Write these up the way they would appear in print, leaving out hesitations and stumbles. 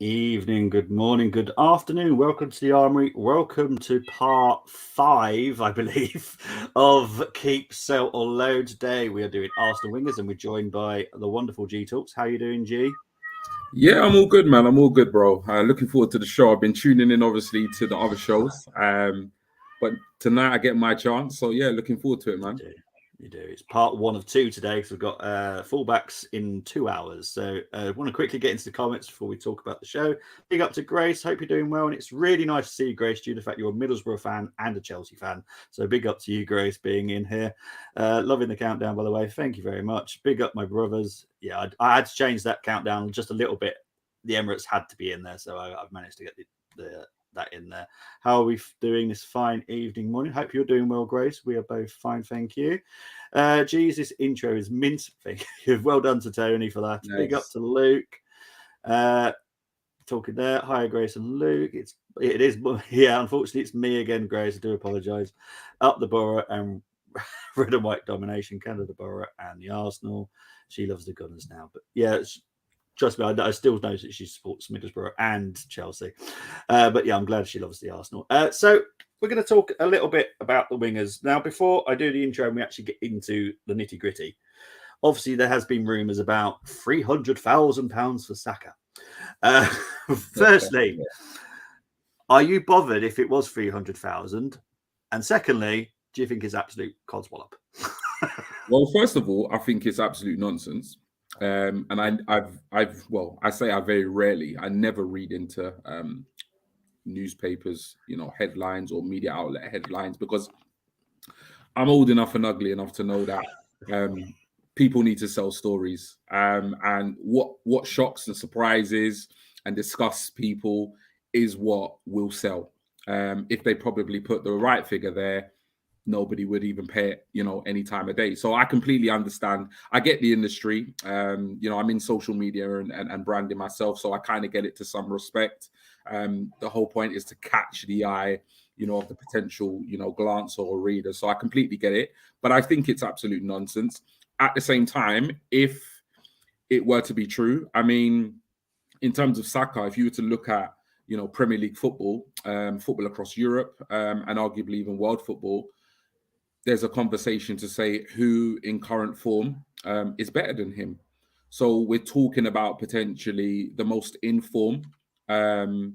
Evening, good morning, good afternoon. Welcome to the Armoury. Welcome to part 5, I believe, of Keep, Sell or Load. Today we are doing Arsenal wingers and we're joined by the wonderful G Talks. How are you doing, G? Yeah, I'm all good, man. I'm all good, bro. Looking forward to the show. I've been tuning in, obviously, to the other shows. But tonight I get my chance. So, yeah, looking forward to it, You man. do. You do. It's part 1 of 2 today because we've got fullbacks in 2 hours. So I want to quickly get into the comments before we talk about the show. Big up to Grace. Hope you're doing well. And it's really nice to see you, Grace, due to the fact you're a Middlesbrough fan and a Chelsea fan. So big up to you, Grace, being in here. Loving the countdown, by the way. Thank you very much. Big up, my brothers. Yeah, I had to change that countdown just a little bit. The Emirates had to be in there. So I've managed to get that in there. How are we doing this fine evening, morning? Hope you're doing well, Grace. We are both fine, thank you. Geez, this intro is mint. Thank you. Well done to Tony for that. Nice. Big up to Luke. Talking there. Hi, Grace and Luke. It is yeah. Unfortunately, it's me again, Grace. I do apologise. Up the Borough and red and white domination. Canada Borough and the Arsenal. She loves the Gunners now, but yeah. Trust me, I still know that she supports Middlesbrough and Chelsea. But yeah, I'm glad she loves the Arsenal. So we're going to talk a little bit about the wingers. Now, before I do the intro and we actually get into the nitty gritty, obviously there has been rumours about £300,000 for Saka. Firstly, are you bothered if it was 300,000? And secondly, do you think it's absolute codswallop? Well, first of all, I think it's absolute nonsense. And I very rarely, I never read into newspapers, headlines or media outlet headlines because I'm old enough and ugly enough to know that people need to sell stories. And what shocks and surprises and disgusts people is what will sell. If they probably put the right figure there, nobody would even pay it, any time of day. So I completely understand. I get the industry. I'm in social media and branding myself, so I kind of get it to some respect. The whole point is to catch the eye, of the potential, glance or reader. So I completely get it. But I think it's absolute nonsense. At the same time, if it were to be true, I mean, in terms of Saka, if you were to look at, Premier League football, football across Europe, and arguably even world football, there's a conversation to say who in current form is better than him. So we're talking about potentially the most informed, right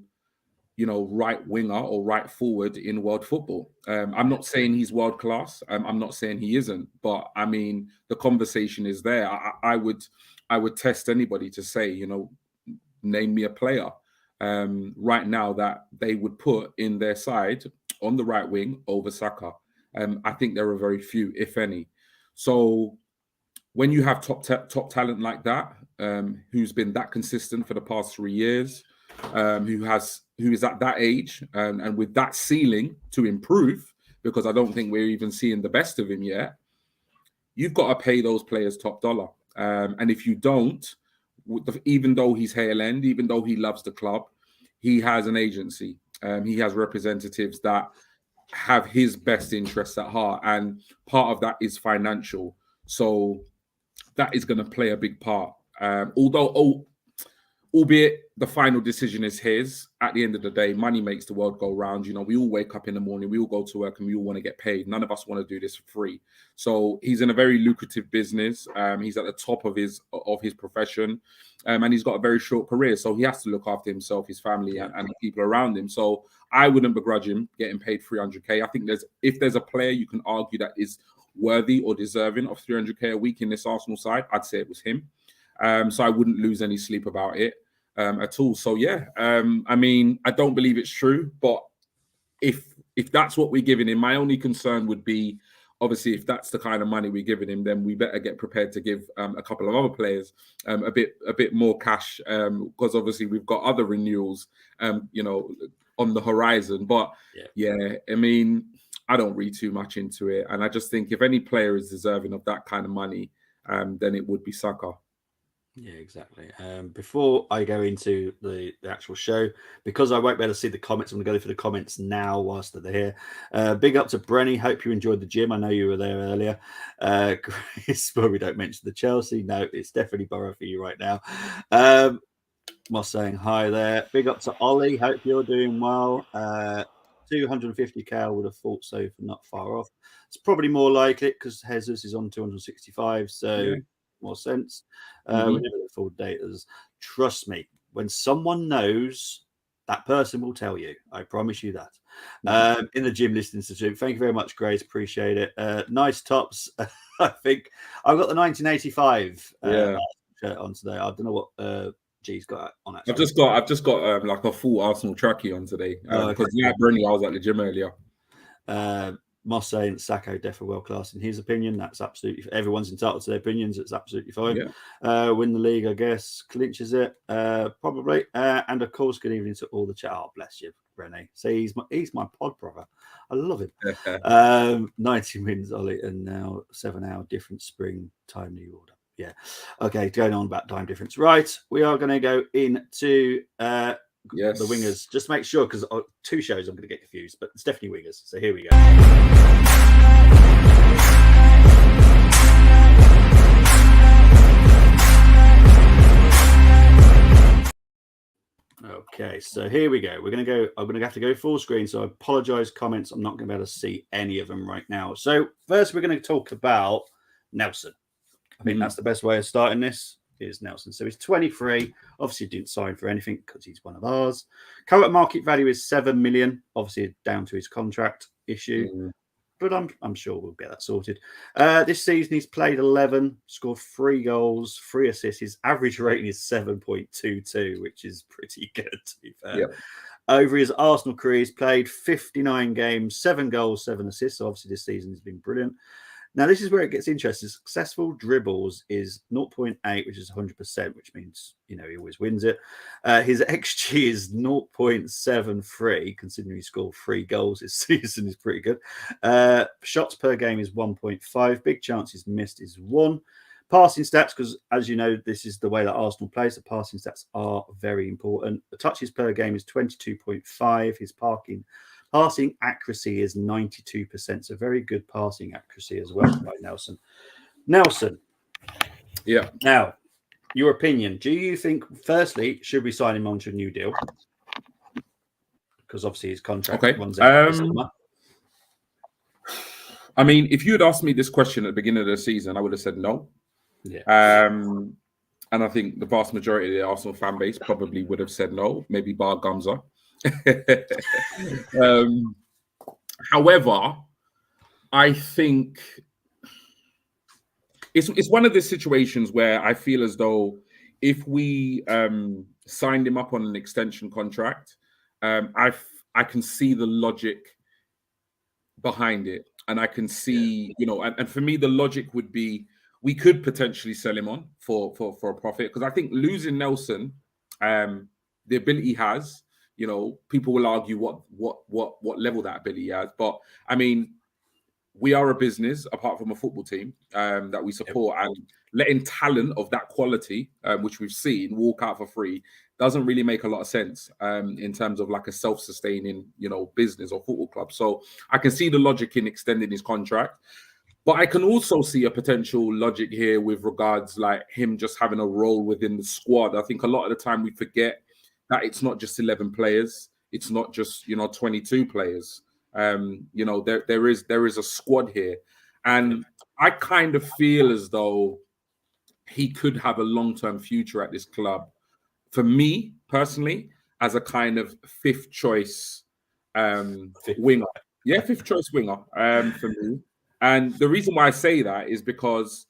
winger or right forward in world football. I'm not saying he's world class. I'm not saying he isn't, but I mean the conversation is there. I would test anybody to say, name me a player right now that they would put in their side on the right wing over Saka. I think there are very few, if any. So when you have top talent like that, who's been that consistent for the past 3 years, who is at that age and with that ceiling to improve, because I don't think we're even seeing the best of him yet, you've got to pay those players top dollar. And if you don't, even though he's Hale End, even though he loves the club, he has an agency. He has representatives that have his best interests at heart, and part of that is financial. So that is going to play a big part. Albeit the final decision is his, at the end of the day, money makes the world go round. We all wake up in the morning, we all go to work, and we all want to get paid. None of us want to do this for free. So he's in a very lucrative business. He's at the top of his profession, and he's got a very short career. So he has to look after himself, his family, and the people around him. So I wouldn't begrudge him getting paid 300k. I think if there's a player you can argue that is worthy or deserving of 300k a week in this Arsenal side, I'd say it was him. So I wouldn't lose any sleep about it at all. So yeah, I mean, I don't believe it's true, but if that's what we're giving him, my only concern would be, obviously, if that's the kind of money we're giving him, then we better get prepared to give a couple of other players a bit more cash, because obviously we've got other renewals, on the horizon. But yeah, I mean, I don't read too much into it, and I just think if any player is deserving of that kind of money, then it would be Saka. Yeah, exactly. Before I go into the actual show, because I won't be able to see the comments, I'm going to go through the comments now whilst they're here. Big up to Brenny. Hope you enjoyed the gym. I know you were there earlier. Chris, well, we don't mention the Chelsea. No, it's definitely Borough for you right now. Moss saying hi there. Big up to Ollie. Hope you're doing well. 250k, I would have thought so, for not far off. It's probably more likely because Jesus is on 265, so more sense. We never look full datas. Trust me, when someone knows, that person will tell you. I promise you that. In the Gym List Institute. Thank you very much, Grace. Appreciate it. Nice tops. I think I've got the 1985 shirt on today. I don't know what G's got on actually. I've just got like a full Arsenal trackie on today because like Bernie, I was at the gym earlier. Moss saying Saka definitely world class in his opinion. That's absolutely, everyone's entitled to their opinions. It's absolutely fine. Win the league, I guess. Clinches it, probably. And of course, good evening to all the chat. Oh, bless you, Rene. See, he's my pod brother. I love him. 90 wins, Ollie, and now 7-hour different spring time new order. Yeah. Okay, going on about time difference. Right, we are going to go into the wingers. Just make sure, because 2 shows I'm going to get confused, but it's definitely wingers. So here we go. Okay, so here we go. We're going to go. I'm going to have to go full screen, so I apologize. Comments. I'm not going to be able to see any of them right now. So first, we're going to talk about Nelson. I think that's the best way of starting this. Is Nelson. So he's 23. Obviously didn't sign for anything because he's one of ours. Current market value is 7 million. Obviously down to his contract issue, but I'm sure we'll get that sorted. This season he's played 11, scored 3 goals, 3 assists. His average rating is 7.22, which is pretty good, to be fair. Over his Arsenal career, he's played 59 games, 7 goals, 7 assists. So obviously this season has been brilliant. Now, this is where it gets interesting. Successful dribbles is 0.8, which is 100%, which means, he always wins it. His XG is 0.73, considering he scored 3 goals this season is pretty good. Shots per game is 1.5. Big chances missed is 1. Passing stats, because as you know, this is the way that Arsenal plays. The passing stats are very important. The touches per game is 22.5. His passing accuracy is 92%. So very good passing accuracy as well by Nelson. Yeah. Now, your opinion. Do you think, firstly, should we sign him onto a new deal? Because obviously his contract runs out this summer. I mean, if you had asked me this question at the beginning of the season, I would have said no. Yeah. And I think the vast majority of the Arsenal fan base probably would have said no, maybe bar Gumza. However, I think it's one of the situations where I feel as though if we signed him up on an extension contract, I can see the logic behind it, and I can see, and for me the logic would be we could potentially sell him on for a profit, because I think losing Nelson, the ability he has. People will argue what level that ability has, but I mean, we are a business apart from a football team that we support, and letting talent of that quality, which we've seen, walk out for free doesn't really make a lot of sense in terms of like a self-sustaining, business or football club. So I can see the logic in extending his contract, but I can also see a potential logic here with regards like him just having a role within the squad. I think a lot of the time we forget that it's not just 11 players. It's not just, 22 players. There is a squad here. And I kind of feel as though he could have a long-term future at this club. For me, personally, as a kind of 5th choice winger. Yeah, 5th choice winger for me. And the reason why I say that is because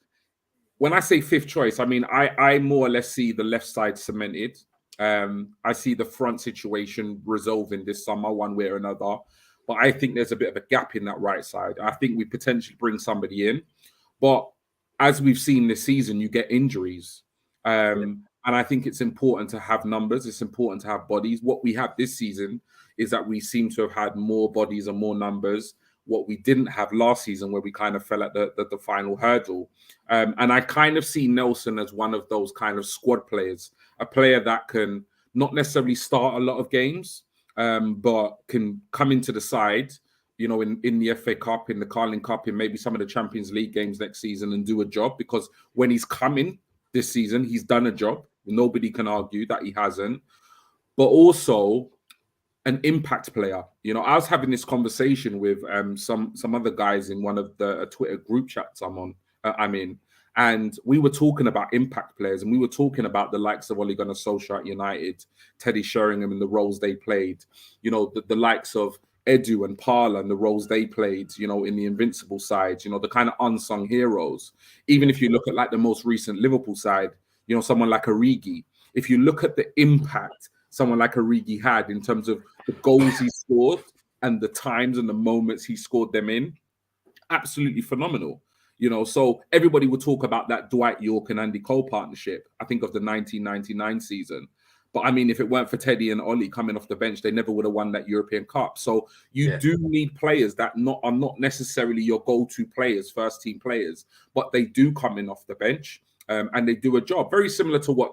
when I say 5th choice, I mean, I more or less see the left side cemented. I see the front situation resolving this summer one way or another, but I think there's a bit of a gap in that right side. I think we potentially bring somebody in, but as we've seen this season, you get injuries. And I think it's important to have numbers. It's important to have bodies. What we have this season is that we seem to have had more bodies and more numbers. What we didn't have last season, where we kind of fell at the final hurdle. And I kind of see Nelson as one of those kind of squad players, a player that can not necessarily start a lot of games, but can come into the side, in the FA Cup, in the Carling Cup, in maybe some of the Champions League games next season and do a job. Because when he's coming, this season. He's done a job. Nobody can argue that he hasn't. But also an impact player. You know, I was having this conversation with some other guys in one of the Twitter group chats I'm in, and we were talking about impact players, and we were talking about the likes of Ole Gunnar Solskjaer at United, Teddy Sheringham and the roles they played. You know, the likes of Edu and Parla and the roles they played, you know, in the Invincible side, you know, the kind of unsung heroes. Even if you look at like the most recent Liverpool side, you know, someone like Origi, if you look at the impact someone like Origi had in terms of the goals he scored and the times and the moments he scored them in, absolutely phenomenal. You know, so everybody would talk about that Dwight York and Andy Cole partnership, I think of the 1999 season. But I mean, if it weren't for Teddy and Ollie coming off the bench, they never would have won that European Cup. So you do need players that are not necessarily your go-to players, first-team players, but they do come in off the bench and they do a job. Very similar to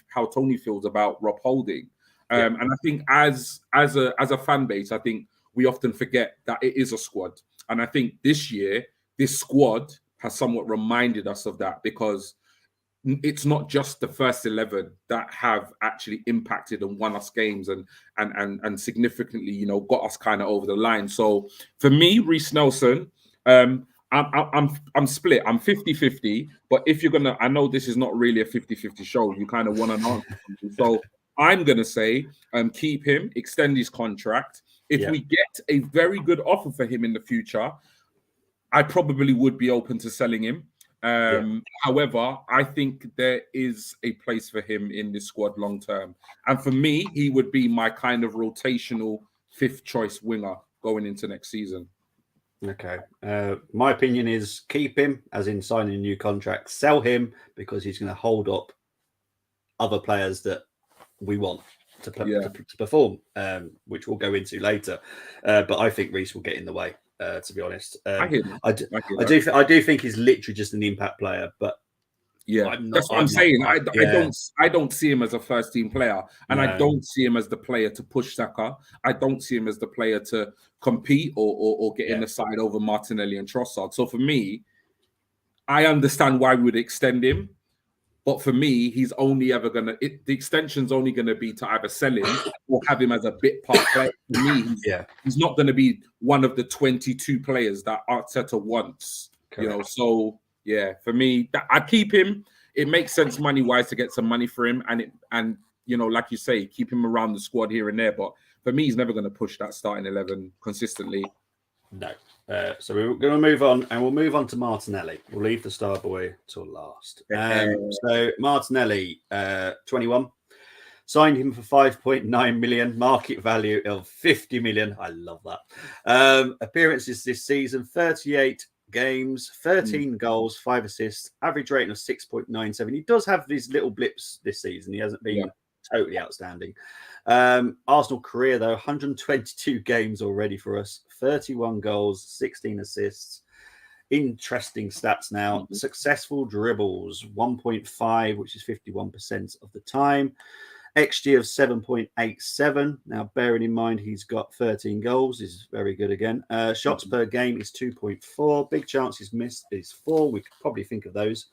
how Tony feels about Rob Holding. And I think as a fan base, I think we often forget that it is a squad. And I think this year, this squad has somewhat reminded us of that, because it's not just the first 11 that have actually impacted and won us games and significantly, you know, got us kind of over the line. So for me, Reece Nelson, I'm split. I'm 50-50. But if you're gonna, I know this is not really a 50-50 show. You kind of want an answer. So I'm gonna say, keep him, extend his contract. If we get a very good offer for him in the future, I probably would be open to selling him. However, I think there is a place for him in this squad long term. And for me, he would be my kind of rotational fifth choice winger going into next season. Okay. My opinion is keep him, as in signing a new contract, sell him because he's going to hold up other players that we want to perform, which we'll go into later. But I think Reece will get in the way. To be honest, I do think he's literally just an impact player, but that's what I'm saying. I don't see him as a first team player, and I don't see him as the player to push Saka. I don't see him as the player to compete or get in the side over Martinelli and Trossard. So for me, I understand why we would extend him, but for me, he's only ever the extension's only gonna be to either sell him or have him as a bit part player. For me, he's not gonna be one of the 22 players that Arteta wants. Correct. You know, so for me, I'd keep him. It makes sense money wise to get some money for him, and you know, like you say, keep him around the squad here and there. But for me, he's never gonna push that starting 11 consistently. No. So we're going to move on, and we'll move on to Martinelli. We'll leave the star boy till last. So Martinelli, 21, signed him for 5.9 million, market value of 50 million. I love that. Appearances this season: 38 games, 13 goals, 5 assists, average rating of 6.97. He does have these little blips this season. He hasn't been totally outstanding. Arsenal career, though, 122 games already for us, 31 goals, 16 assists. Interesting stats now. Successful dribbles, 1.5, which is 51% of the time. XG of 7.87. Now, bearing in mind he's got 13 goals, is very good again. Shots per game is 2.4. Big chances missed is 4. We could probably think of those.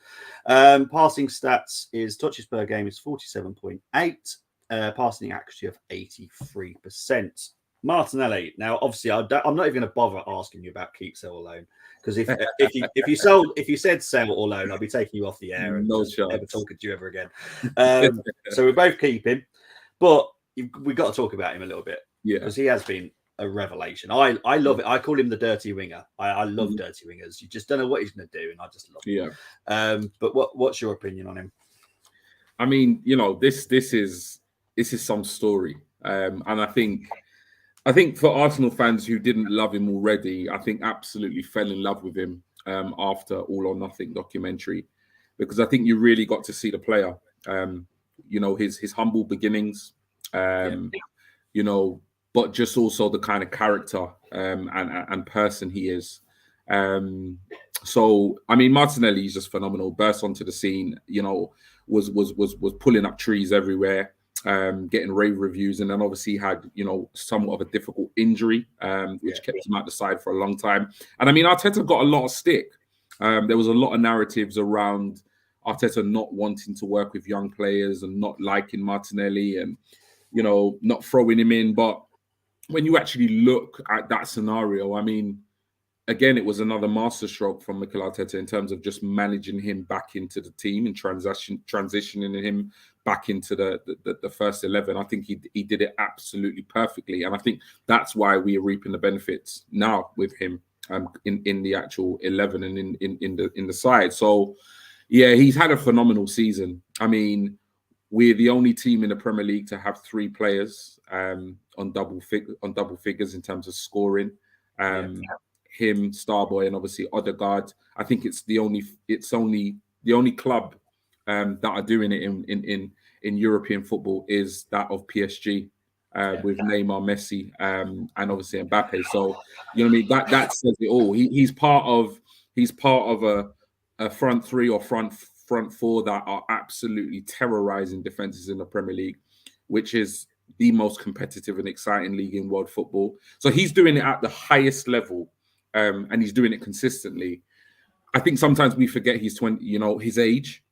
Passing stats is touches per game is 47.8. Passing accuracy of 83%. Martinelli. Now, obviously, I'm not even going to bother asking you about keep, sell, or loan, because if you said sell or loan, I'll be taking you off the air and never talking to you ever again. So we both keep him, but we've got to talk about him a little bit, because he has been a revelation. I love it. I call him the dirty winger. I love dirty wingers. You just don't know what he's going to do, and I just love him. But what's your opinion on him? I mean, you know, this is some story, and I think for Arsenal fans who didn't love him already, I think absolutely fell in love with him after All or Nothing documentary, because I think you really got to see the player. You know, his humble beginnings, you know, but just also the kind of character and person he is. So I mean, Martinelli is just phenomenal. Burst onto the scene, you know, was pulling up trees everywhere. Getting rave reviews, and then obviously had, you know, somewhat of a difficult injury, which kept him out the side for a long time. And I mean, Arteta got a lot of stick. There was a lot of narratives around Arteta not wanting to work with young players and not liking Martinelli and, not throwing him in. But when you actually look at that scenario, I mean, again, it was another masterstroke from Mikel Arteta in terms of just managing him back into the team and transitioning him back into the first 11. I think he did it absolutely perfectly, and I think that's why we are reaping the benefits now with him in the actual 11 and in the side. So, yeah, he's had a phenomenal season. I mean, we're the only team in the Premier League to have 3 players on double figures in terms of scoring. Him, Starboy, and obviously Odegaard. I think it's the only club that are doing it in European football is that of PSG with Neymar, Messi, and obviously Mbappe. So you know what I mean. That says it all. He's part of a front 3 or front 4 that are absolutely terrorizing defenses in the Premier League, which is the most competitive and exciting league in world football. So he's doing it at the highest level. And he's doing it consistently. I think sometimes we forget he's 20, his age.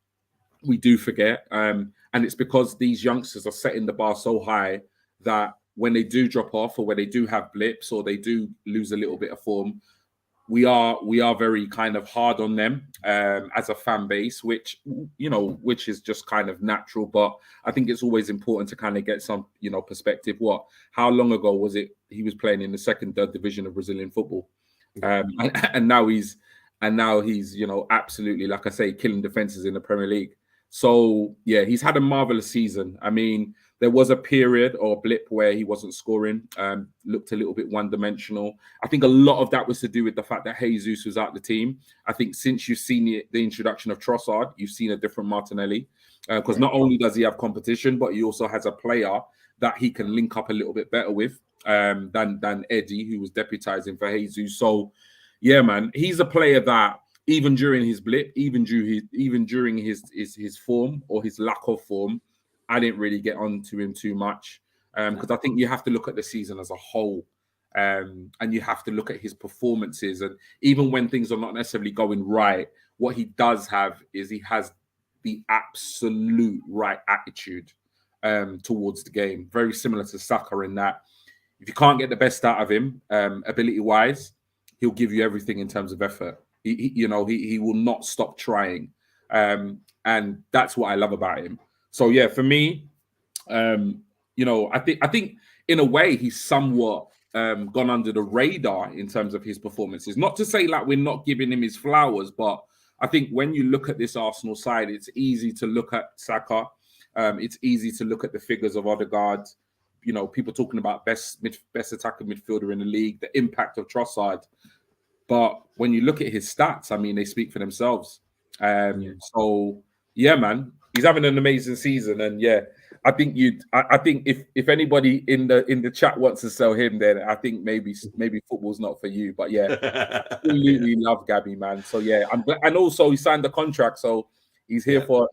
We do forget. And it's because these youngsters are setting the bar so high that when they do drop off or when they do have blips or they do lose a little bit of form, we are very kind of hard on them as a fan base, which is just kind of natural. But I think it's always important to kind of get some, perspective. How long ago was it he was playing in the second, third division of Brazilian football? And now he's absolutely, like I say, killing defenses in the Premier League. So yeah, he's had a marvelous season. I mean, there was a period or blip where he wasn't scoring, looked a little bit one-dimensional. I think a lot of that was to do with the fact that Jesus was out the team. I think since you've seen the introduction of Trossard, you've seen a different Martinelli, because not only does he have competition, but he also has a player that he can link up a little bit better with than Eddie, who was deputizing for Jesus. So yeah, man, he's a player that even during his blip, even during his form or his lack of form, I didn't really get onto him too much, because I think you have to look at the season as a whole, and you have to look at his performances. And even when things are not necessarily going right, what he does have is he has the absolute right attitude towards the game. Very similar to Saka in that if you can't get the best out of him, ability-wise, he'll give you everything in terms of effort. He will not stop trying, and that's what I love about him. So yeah, for me, I think in a way he's somewhat gone under the radar in terms of his performances. Not to say like we're not giving him his flowers, but I think when you look at this Arsenal side, it's easy to look at Saka. It's easy to look at the figures of Odegaard. People talking about best attacking midfielder in the league, the impact of Trossard. But when you look at his stats, I mean, they speak for themselves. So yeah, man, he's having an amazing season, and yeah, I think if anybody in the chat wants to sell him, then I think maybe football's not for you. But yeah, absolutely love Gabby, man. So yeah, and also he signed the contract, so he's here for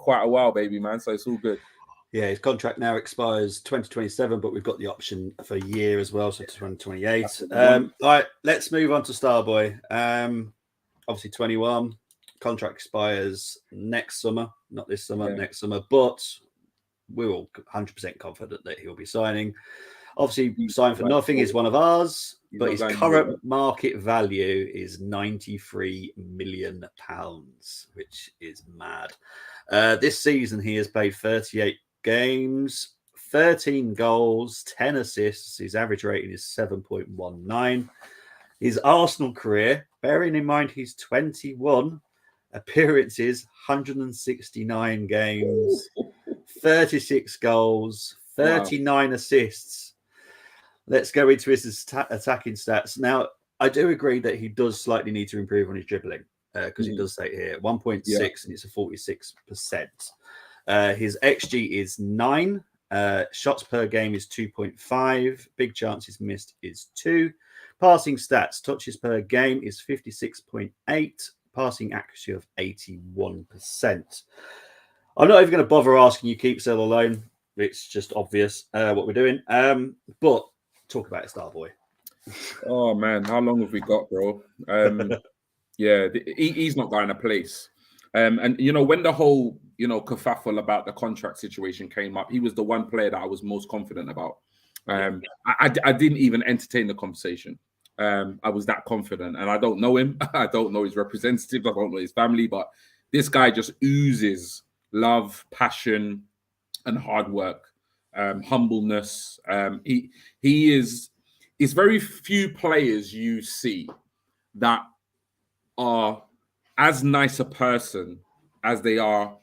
quite a while, baby, man. So it's all good. Yeah, his contract now expires 2027, but we've got the option for a year as well, so to 2028. All right, let's move on to Starboy. Obviously 21. Contract expires next summer, not this summer, next summer, but we're all 100% confident that he'll be signing. Obviously, signed for nothing is one of ours, but his current market value is £93 million, which is mad. This season, he has played 38 games, 13 goals, 10 assists. His average rating is 7.19. His Arsenal career, bearing in mind he's 21, appearances, 169 games, 36 goals, 39 assists. Let's go into his attacking stats. Now, I do agree that he does slightly need to improve on his dribbling, because he does say here 1.6 and it's a 46%. His XG is 9. Shots per game is 2.5. Big chances missed is 2. Passing stats, touches per game is 56.8. Passing accuracy of 81%. I'm not even going to bother asking you keep, sell, or loan. It's just obvious what we're doing. But talk about it, Starboy. Oh man, how long have we got, bro? Yeah, he's not going to place. And when the whole kerfuffle about the contract situation came up, he was the one player that I was most confident about. I didn't even entertain the conversation. I was that confident, and I don't know him. I don't know his representatives. I don't know his family, but this guy just oozes love, passion, and hard work, humbleness. He is. It's very few players you see that are as nice a person as they are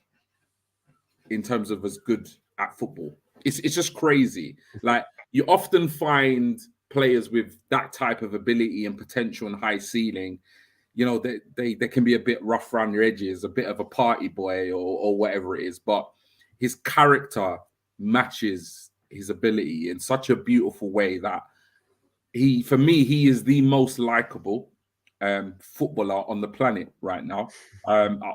in terms of as good at football. It's just crazy. Like, you often find players with that type of ability and potential and high ceiling, they can be a bit rough around your edges, a bit of a party boy or whatever it is, but his character matches his ability in such a beautiful way that for me, he is the most likable footballer on the planet right now.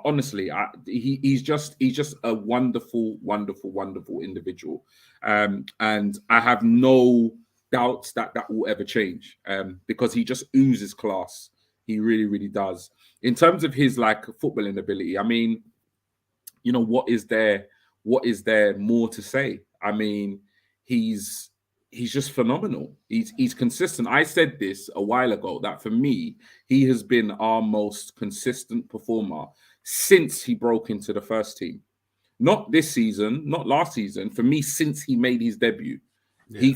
Honestly, he's just a wonderful, wonderful, wonderful individual, and I have no doubts that will ever change, because he just oozes class. He really, really does. In terms of his footballing ability, I mean, what is there more to say? I mean, he's just phenomenal. He's consistent. I said this a while ago that for me, he has been our most consistent performer since he broke into the first team. Not this season, not last season. For me, since he made his debut,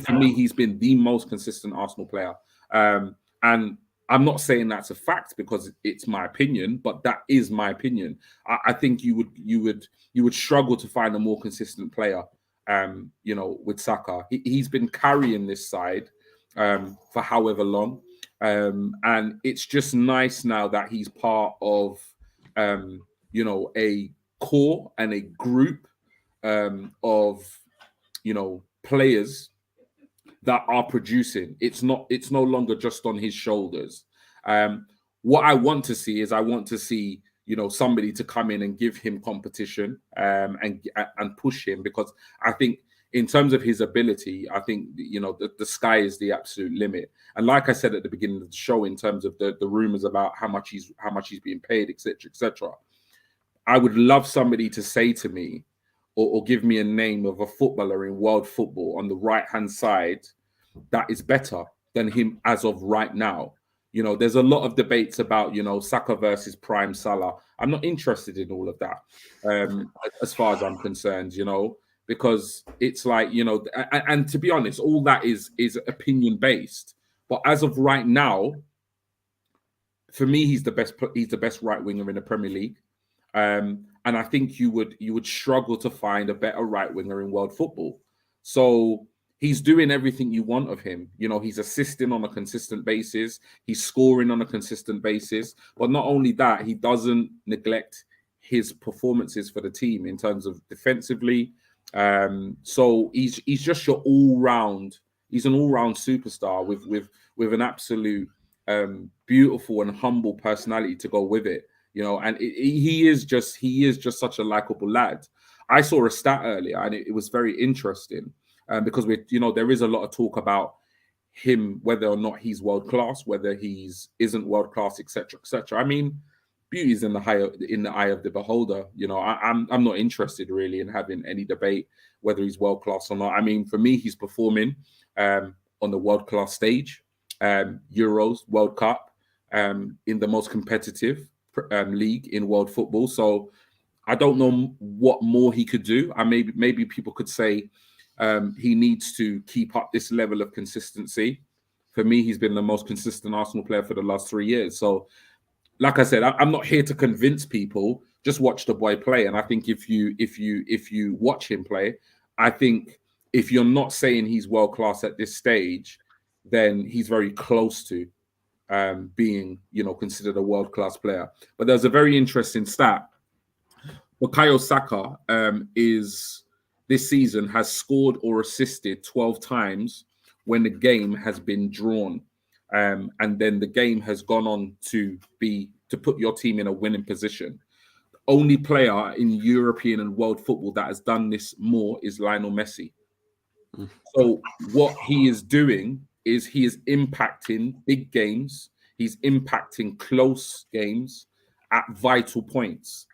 for me, he's been the most consistent Arsenal player. And I'm not saying that's a fact because it's my opinion, but that is my opinion. I think you would struggle to find a more consistent player. With Saka, he's been carrying this side for however long, and it's just nice now that he's part of a core and a group of players that are producing. It's no longer just on his shoulders. What I want to see is somebody to come in and give him competition and push him, because I think in terms of his ability, I think the sky is the absolute limit. And like I said at the beginning of the show, in terms of the rumors about how much he's being paid, etc., I would love somebody to say to me or give me a name of a footballer in world football on the right-hand side that is better than him as of right now. There's a lot of debates about, Saka versus prime Salah. I'm not interested in all of that, as far as I'm concerned, because it's like, and to be honest, all that is opinion-based. But as of right now, for me, he's the best right winger in the Premier League. And I think you would struggle to find a better right winger in world football. So he's doing everything you want of him. He's assisting on a consistent basis. He's scoring on a consistent basis. But not only that, he doesn't neglect his performances for the team in terms of defensively. So he's just your all-round. He's an all-round superstar with an absolute beautiful and humble personality to go with it. And he is just such a likable lad. I saw a stat earlier, and it was very interesting. Because there is a lot of talk about him, whether or not he's world class, whether isn't world class, etc., etc. I mean, beauty's in the eye of the beholder. I'm not interested really in having any debate whether he's world class or not. I mean, for me, he's performing on the world class stage, Euros, World Cup, in the most competitive league in world football. So I don't know what more he could do. Maybe people could say he needs to keep up this level of consistency. For me, he's been the most consistent Arsenal player for the last 3 years. So, like I said, I'm not here to convince people. Just watch the boy play. And I think if you watch him play, I think if you're not saying he's world class at this stage, then he's very close to being, considered a world class player. But there's a very interesting stat. Bukayo Saka this season has scored or assisted 12 times when the game has been drawn. And then the game has gone on to put your team in a winning position. The only player in European and world football that has done this more is Lionel Messi. So what he is doing is he is impacting big games. He's impacting close games at vital points.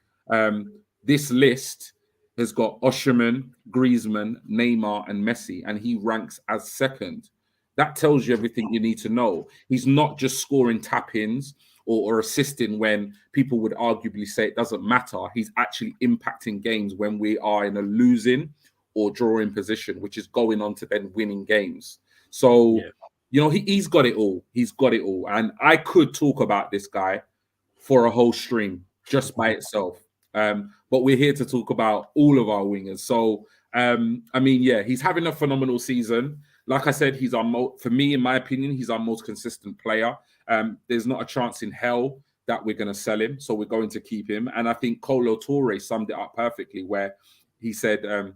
This list has got Osimhen, Griezmann, Neymar, and Messi, and he ranks as second. That tells you everything you need to know. He's not just scoring tap-ins or assisting when people would arguably say it doesn't matter. He's actually impacting games when we are in a losing or drawing position, which is going on to then winning games. So, he's got it all. He's got it all. And I could talk about this guy for a whole stream just by itself. But we're here to talk about all of our wingers. So, he's having a phenomenal season. Like I said, he's for me, in my opinion, he's our most consistent player. There's not a chance in hell that we're going to sell him. So we're going to keep him. And I think Kolo Toure summed it up perfectly where he said,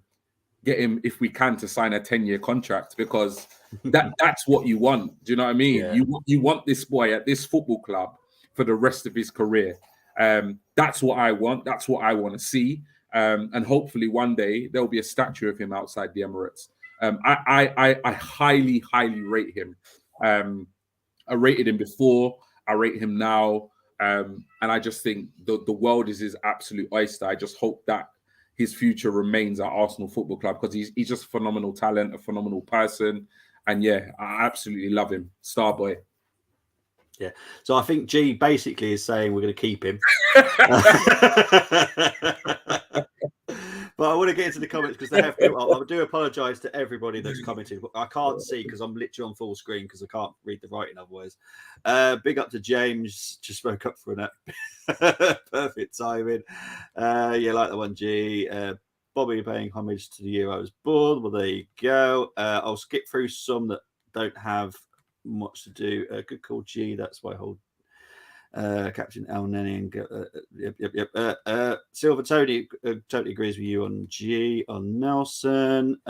get him, if we can, to sign a 10-year contract, because that's what you want. Do you know what I mean? Yeah. You want this boy at this football club for the rest of his career. That's what I want. That's what I want to see. And hopefully one day there'll be a statue of him outside the Emirates. I highly, highly rate him. I rated him before. I rate him now. And I just think the world is his absolute oyster. I just hope that his future remains at Arsenal Football Club, because he's just a phenomenal talent, a phenomenal person. And yeah, I absolutely love him. Star boy. Yeah. So I think G basically is saying we're going to keep him. But I want to get into the comments because they have been. I do apologise to everybody that's commented, but I can't see because I'm literally on full screen because I can't read the writing otherwise. Big up to James, just spoke up for that. Perfect timing. Yeah, like the one, G. Bobby paying homage to the year I was born. Well, there you go. I'll skip through some that don't have much to do. Good call, G. That's why I hold Captain El Neni and Silver Tony totally agrees with you on G. On Nelson,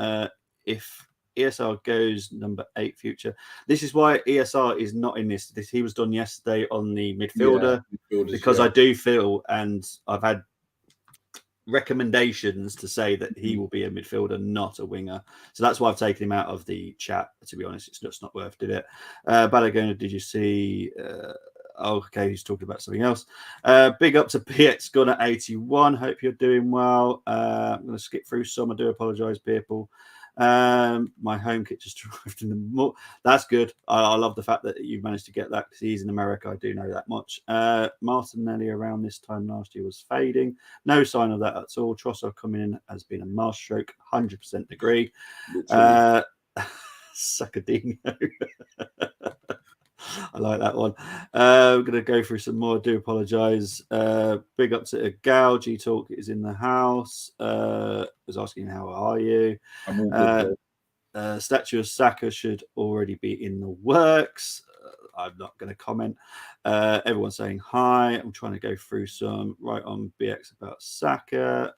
if ESR goes number 8 future, this is why ESR is not in this. He was done yesterday on the midfielder, because I do feel, and I've had recommendations to say that he will be a midfielder, not a winger. So that's why I've taken him out of the chat. To be honest, it's just not worth it. Balogun, did you see? Okay, he's talking about something else. Big up to PX Gunner 81. Hope you're doing well. I'm going to skip through some. I do apologise, people. My home kit just arrived in the morning. That's good. I love the fact that you've managed to get that, because he's in America. I do know that much. Martinelli around this time last year was fading. No sign of that at all. Trossard coming in has been a masterstroke. 100% agree. Sakadino. I like that one. We're going to go through some more. I do apologise. Big up to Gal. G Talk is in the house. Was asking, how are you? I'm all good. Statue of Saka should already be in the works. I'm not going to comment. Everyone's saying hi. I'm trying to go through some. Right on BX about Saka.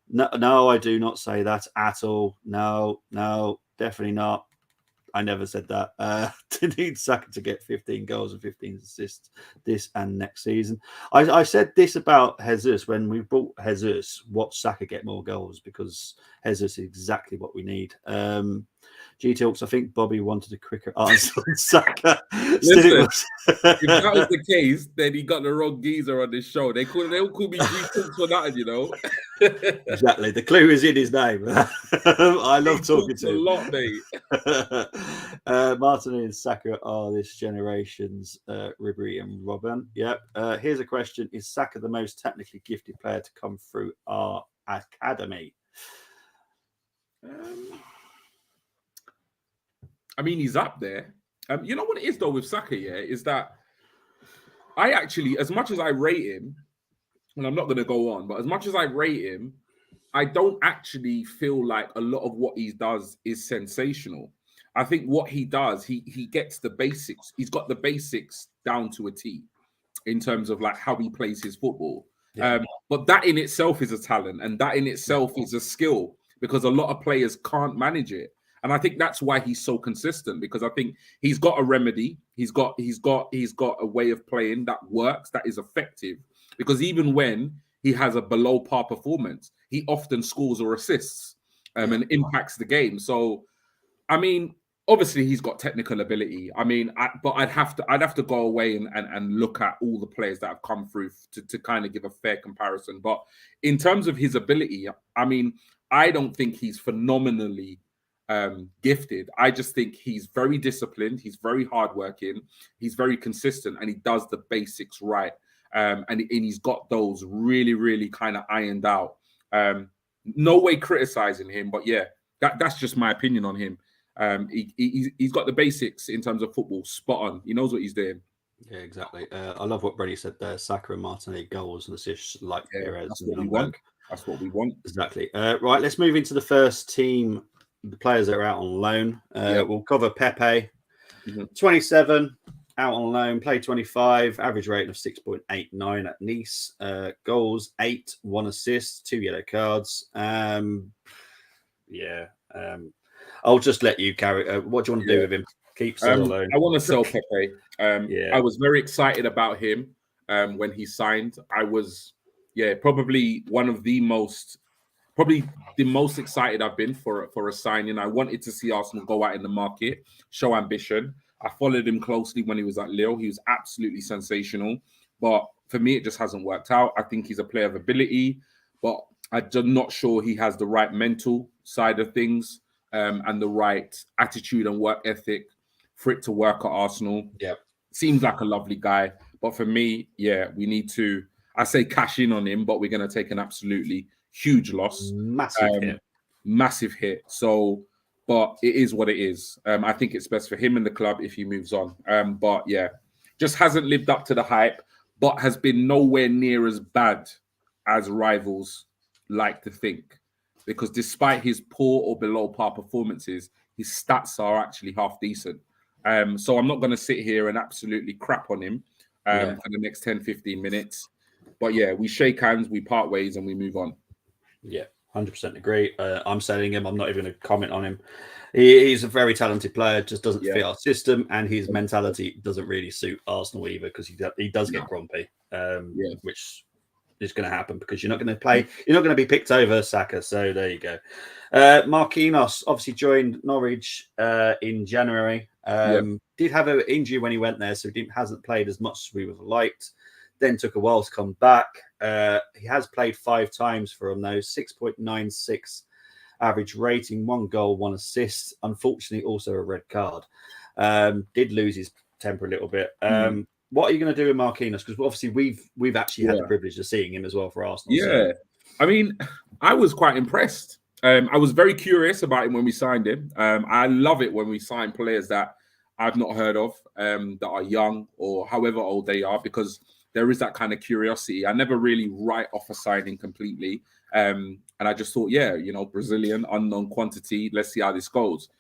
No, I do not say that at all. No, definitely not. I never said that. To need Saka to get 15 goals and 15 assists this and next season. I said this about Jesus when we bought Jesus. Watch Saka get more goals, because Jesus is exactly what we need. G Talks, I think Bobby wanted a quicker answer on Saka. Listen, if that was the case, then he got the wrong geezer on this show. They all call me G Talks for nothing, you know. Exactly. The clue is in his name. I love talking to him. A lot, mate. Martin and Saka are this generation's Ribery and Robben. Yep. Here's a question: is Saka the most technically gifted player to come through our academy? I mean, he's up there. You know what it is, though, with Saka, is that I actually, as much as I rate him, and I'm not going to go on, but as much as I rate him, I don't actually feel like a lot of what he does is sensational. I think what he does, he gets the basics. He's got the basics down to a T in terms of like how he plays his football. Yeah. But that in itself is a talent, and that in itself is a skill, because a lot of players can't manage it. And I think that's why he's so consistent, because I think he's got a remedy. He's got a way of playing that works, that is effective. Because even when he has a below par performance, he often scores or assists and impacts the game. So, I mean, obviously he's got technical ability. I mean, but I'd have to go away and look at all the players that have come through to kind of give a fair comparison. But in terms of his ability, I mean, I don't think he's phenomenally gifted. I just think he's very disciplined. He's very hardworking. He's very consistent, and he does the basics right. And he's got those really, really kind of ironed out. No way criticizing him, but yeah, that's just my opinion on him. He's got the basics in terms of football spot on. He knows what he's doing. Yeah, exactly. I love what Brady said there. Saka and Martinelli goals and assists like Perez. That's what we want. That's what we want. Exactly. Right, let's move into the first team, the players that are out on loan. We'll cover Pepe, 27, out on loan, played 25, average rating of 6.89 at Nice. Goals 8, 1 assist, 2 yellow cards. I'll just let you carry. What do you want to do with him? Keep still alone. I want to sell Pepe. I was very excited about him when he signed. I was, probably the most excited I've been for a signing. I wanted to see Arsenal go out in the market, show ambition. I followed him closely when he was at Lille. He was absolutely sensational. But for me, it just hasn't worked out. I think he's a player of ability, but I'm not sure he has the right mental side of things and the right attitude and work ethic for it to work at Arsenal. Yeah. Seems like a lovely guy. But for me, we need to, I say cash in on him, but we're going to take an absolutely huge loss. Massive hit. So, but it is what it is. I think it's best for him and the club if he moves on. But just hasn't lived up to the hype, but has been nowhere near as bad as rivals like to think. Because despite his poor or below par performances, his stats are actually half decent. So I'm not going to sit here and absolutely crap on him for the next 10, 15 minutes. But we shake hands, we part ways, and we move on. Yeah, 100% agree. I'm selling him. I'm not even going to comment on him. He's a very talented player, just doesn't fit our system, and his mentality doesn't really suit Arsenal either because he does get grumpy, which is going to happen because you're not going to be picked over Saka. So there you go. Marquinhos obviously joined Norwich in January. Did have an injury when he went there, so hasn't played as much as we would have liked. Then took a while to come back. He has played 5 times for them, though. 6.96 average rating, 1 goal, 1 assist. Unfortunately, also a red card. Did lose his temper a little bit. What are you going to do with Marquinhos? Because obviously we've actually had the privilege of seeing him as well for Arsenal. So. I mean, I was quite impressed. I was very curious about him when we signed him. I love it when we sign players that I've not heard of, that are young or however old they are, because there is that kind of curiosity. I never really write off a signing completely. And I just thought, Brazilian, unknown quantity. Let's see how this goes.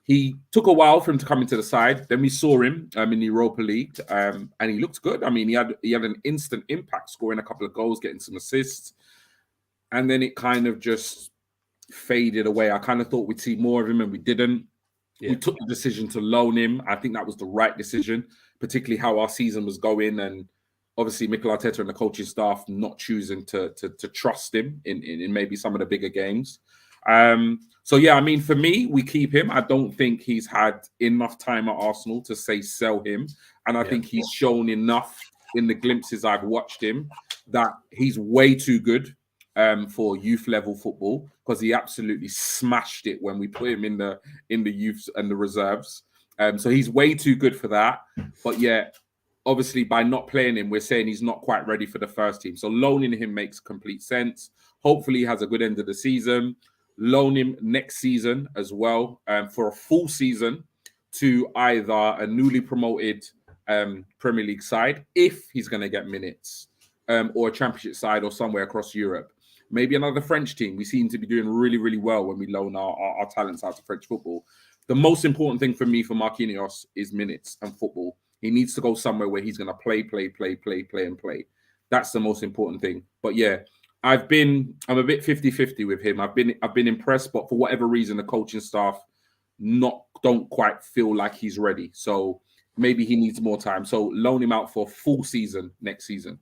He took a while for him to come into the side. Then we saw him in the Europa League, and he looked good. I mean, he had an instant impact, scoring a couple of goals, getting some assists. And then it kind of just faded away. I kind of thought we'd see more of him, and we didn't. We took the decision to loan him. I think that was the right decision, particularly how our season was going, and obviously Mikel Arteta and the coaching staff not choosing to trust him in maybe some of the bigger games. I mean, for me, we keep him. I don't think he's had enough time at Arsenal to say sell him, and I think he's shown enough in the glimpses I've watched him that he's way too good for youth level football, because he absolutely smashed it when we put him in the youths and the reserves. So he's way too good for that. But obviously by not playing him, we're saying he's not quite ready for the first team. So loaning him makes complete sense. Hopefully he has a good end of the season. Loan him next season as well, for a full season to either a newly promoted Premier League side, if he's going to get minutes, or a Championship side or somewhere across Europe. Maybe another French team. We seem to be doing really, really well when we loan our talents out to French football. The most important thing for me for Marquinhos is minutes and football. He needs to go somewhere where he's going to play. That's the most important thing. But I'm a bit 50-50 with him. I've been impressed, but for whatever reason, the coaching staff don't quite feel like he's ready. So maybe he needs more time. So loan him out for a full season next season.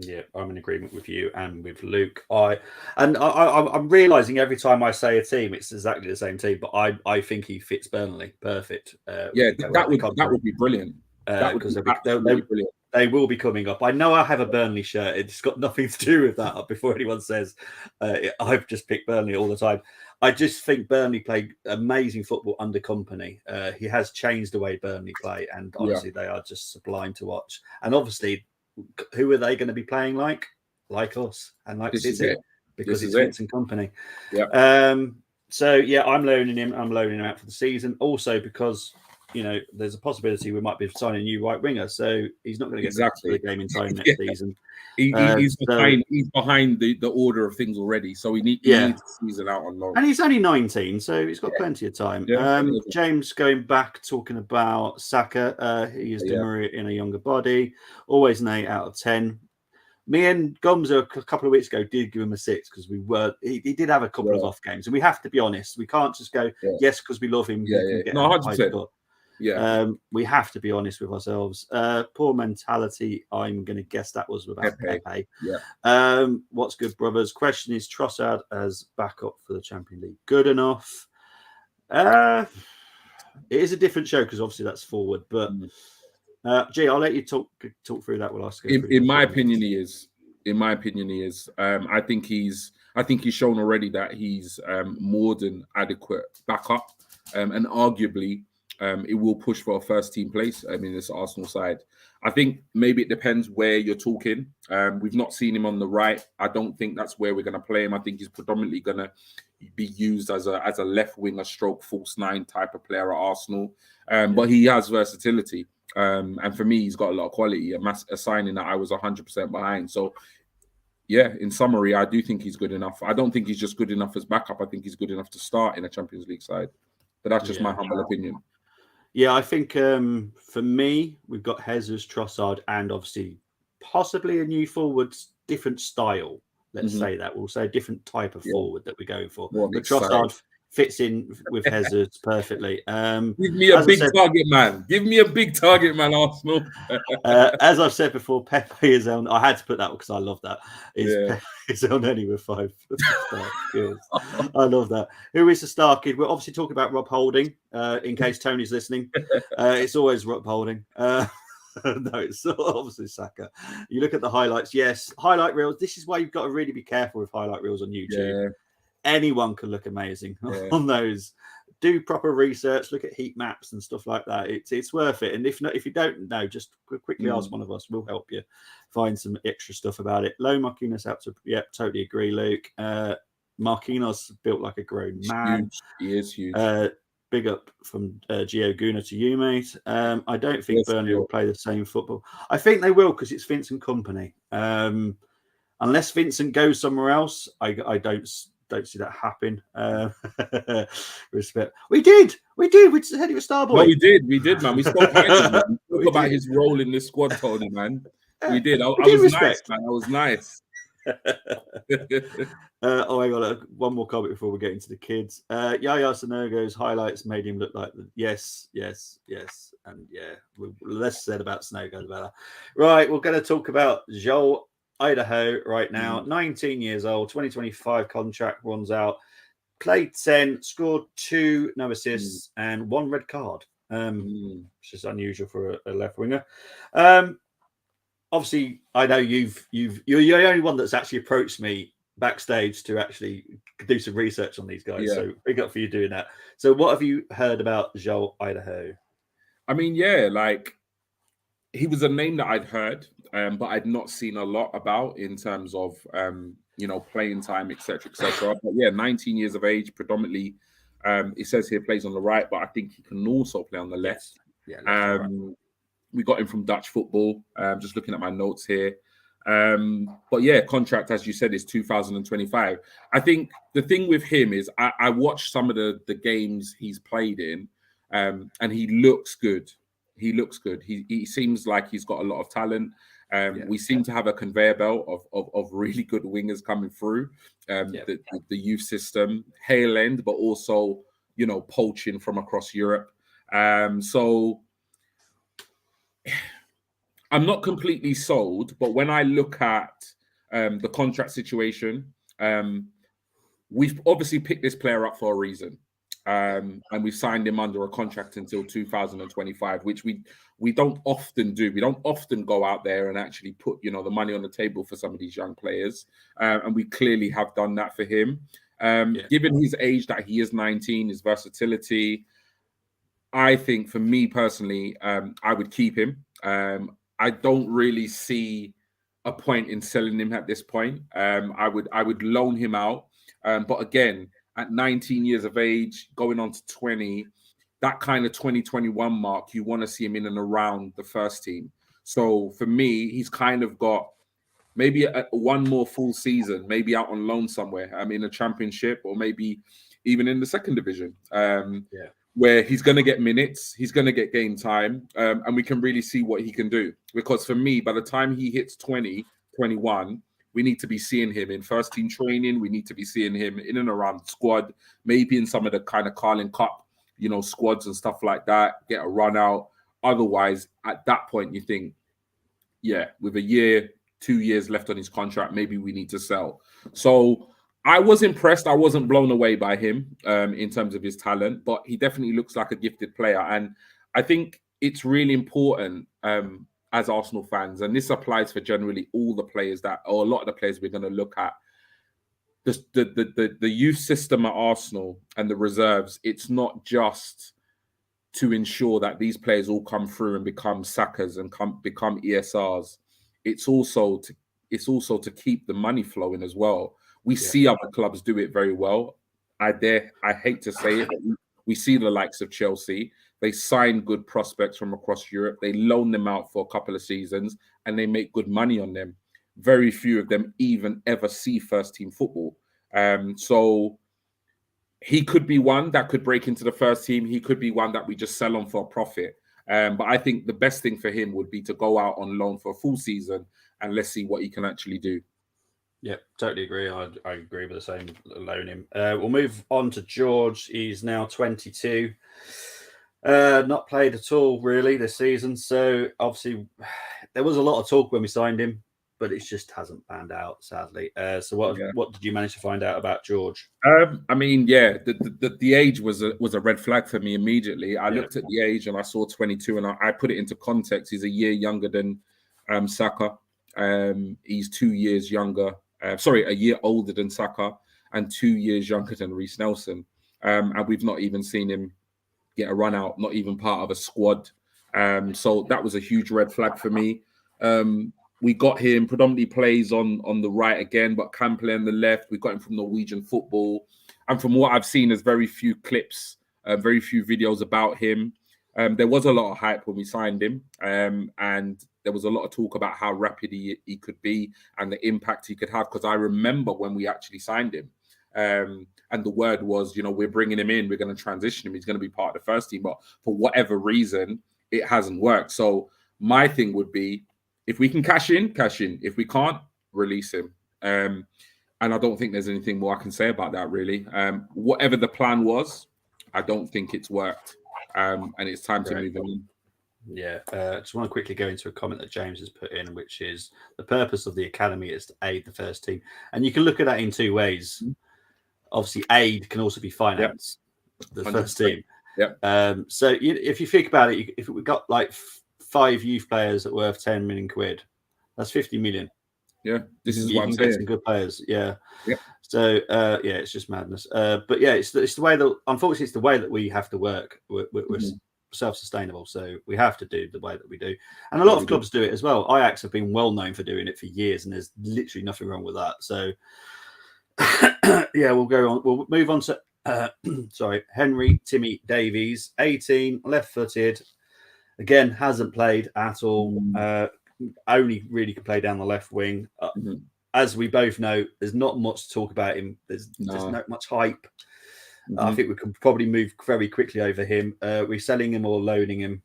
Yeah, I'm in agreement with you and with Luke. I'm realizing every time I say a team, it's exactly the same team, but I think he fits Burnley perfect. Yeah, The way that they would come that through. would be brilliant. That would Because be absolutely brilliant. they will be coming up. I know I have a Burnley shirt. It's got nothing to do with that. Before anyone says I've just picked Burnley all the time, I just think Burnley played amazing football under Company. He has changed the way Burnley play, and honestly, they are just sublime to watch. And obviously, who are they going to be playing like? Like us and like City, because it's Vincent Company. Yeah. So yeah, I'm loaning him. I'm loaning him out for the season. Also because there's a possibility we might be signing a new right winger, so he's not going to get to the game in time next season. He's behind the order of things already, so he needs to season out on loan. And he's only 19, so he's got plenty of time. James going back talking about Saka. He used Armoury in a younger body. Always an 8 out of 10. Me and Gomza a couple of weeks ago did give him a 6 because he did have a couple of off games, and we have to be honest. We can't just go yes because we love him. No, 100%. We have to be honest with ourselves. Poor mentality. I'm going to guess that was about Pepe. What's good, brothers? Question is Trossard as backup for the Champions League good enough? It is a different show because obviously that's forward, but. I'll let you talk through that. We'll ask. In my opinion, he is. I think he's shown already that he's more than adequate backup, and arguably, it will push for a first team place. In this Arsenal side, I think maybe it depends where you're talking. We've not seen him on the right. I don't think that's where we're going to play him. I think he's predominantly going to be used as a left winger, stroke false 9 type of player at Arsenal. But he has versatility. And for me, he's got a lot of quality, a signing that I was 100% behind. So, yeah, in summary, I do think he's good enough. I don't think he's just good enough as backup. I think he's good enough to start in a Champions League side. But that's just my humble opinion. Yeah, I think for me, we've got Jesus, Trossard, and obviously possibly a new forward, different style. Let's say that. We'll say a different type of forward that we're going for. But Trossard fits in with Jesus perfectly. Give me a big target man. Give me a big target man, Arsenal. As I've said before, Pepe is on. I had to put that because I love that. Pepe is on only with 5 skills. I love that. Who is the star kid? We're obviously talking about Rob Holding. In case Tony's listening, it's always Rob Holding. No, it's obviously Saka. You look at the highlights. Yes, highlight reels. This is why you've got to really be careful with highlight reels on YouTube. Yeah. Anyone can look amazing on those. Do proper research, look at heat maps and stuff like that. It's worth it. And if you don't know, just quickly ask one of us. We'll help you find some extra stuff about it. Low Marquinhos out to totally agree, Luke. Marquinhos built like a grown man. He is huge. Big up from Gio Guna to you, mate. I don't think Burnley will play the same football. I think they will because it's Vincent Company. Unless Vincent goes somewhere else, I don't see that happen. Respect. We did. We said he was Starboy. No, we did, man. We spoke about his role in this squad, Tony, man. We did. I was nice, man. I was nice. Hang on, one more comment before we get into the kids. Yaya Sanogo's highlights made him look like yes, and less said about Sanogo the better. Right, we're going to talk about Joel Idaho right now. 19 years old, 2025 contract runs out. Played 10, scored 2 no assists and 1 red card, which is unusual for a left winger. Obviously, I know you're the only one that's actually approached me backstage to actually do some research on these guys. So big up for you doing that. So what have you heard about Joel Idaho? I mean, he was a name that I'd heard, but I'd not seen a lot about in terms of playing time, etc., etc. But 19 years of age, predominantly. It says here plays on the right, but I think he can also play on the left. Yes. Right. We got him from Dutch football. Just looking at my notes here. But contract, as you said, is 2025. I think the thing with him is I watched some of the games he's played in, and he looks good. He seems like he's got a lot of talent. We seem to have a conveyor belt of really good wingers coming through the youth system, Hale End, but also poaching from across Europe. So I'm not completely sold, but when I look at the contract situation, we've obviously picked this player up for a reason. And we signed him under a contract until 2025, which we don't often do. We don't often go out there and actually put the money on the table for some of these young players, and we clearly have done that for him. Given his age, that he is 19, his versatility, I think for me personally, I would keep him. I don't really see a point in selling him at this point. I would loan him out, but again, at 19 years of age, going on to 20, that kind of 2021 mark, you want to see him in and around the first team. So for me, he's kind of got maybe one more full season, maybe out on loan somewhere. In a championship or maybe even in the second division. Where he's going to get minutes, he's going to get game time, and we can really see what he can do. Because for me, by the time he hits 20, 21, we need to be seeing him in first team training. We need to be seeing him in and around the squad, maybe in some of the kind of Carling Cup, squads and stuff like that, get a run out. Otherwise, at that point, you think, with a year, 2 years left on his contract, maybe we need to sell. So I was impressed. I wasn't blown away by him in terms of his talent, but he definitely looks like a gifted player. And I think it's really important as Arsenal fans, and this applies for generally all the players or a lot of the players we're going to look at. The youth system at Arsenal and the reserves, it's not just to ensure that these players all come through and become Sakas and become ESRs. It's also to keep the money flowing as well. We see other clubs do it very well. I hate to say it, but we see the likes of Chelsea. They sign good prospects from across Europe. They loan them out for a couple of seasons and they make good money on them. Very few of them even ever see first team football. So he could be one that could break into the first team. He could be one that we just sell on for a profit. But I think the best thing for him would be to go out on loan for a full season and let's see what he can actually do. Yeah, totally agree. I agree with the same. Loan him. We'll move on to George. He's now 22. Not played at all really this season. So obviously there was a lot of talk when we signed him, but it just hasn't panned out, sadly. So what did you manage to find out about George? The age was a red flag for me immediately. I looked at the age and I saw 22, and I put it into context. He's a year younger than Saka. He's 2 years younger. A year older than Saka and 2 years younger than Reece Nelson. And we've not even seen him get a run out, not even part of a squad. So that was a huge red flag for me. We got him, predominantly plays on the right again, but can play on the left. We got him from Norwegian football. And from what I've seen, there's very few clips, very few videos about him. There was a lot of hype when we signed him. And there was a lot of talk about how rapid he could be and the impact he could have. Because I remember when we actually signed him. And the word was, we're bringing him in. We're going to transition him. He's going to be part of the first team. But for whatever reason, it hasn't worked. So my thing would be, if we can cash in. If we can't, release him. And I don't think there's anything more I can say about that, really. Whatever the plan was, I don't think it's worked. And it's time to move on. Yeah, I just want to quickly go into a comment that James has put in, which is the purpose of the academy is to aid the first team. And you can look at that in two ways. Obviously, aid can also be finance, the 100%. first team. Yeah. So if you think about it, if we got like 5 youth players that worth 10 million quid, that's 50 million. Yeah, this is what I'm saying. Some good players. Yeah. Yeah. So it's just madness. But yeah, it's the way that, unfortunately, it's the way that we have to work. We're self-sustainable, so we have to do the way that we do. And a lot of clubs do it as well. Ajax have been well known for doing it for years, and there's literally nothing wrong with that. So we'll go on. We'll move on to Henry Timmy Davies, 18, left-footed. Again, hasn't played at all. Only really can play down the left wing. As we both know, there's not much to talk about him. There's not much hype. I think we can probably move very quickly over him. We're selling him or loaning him.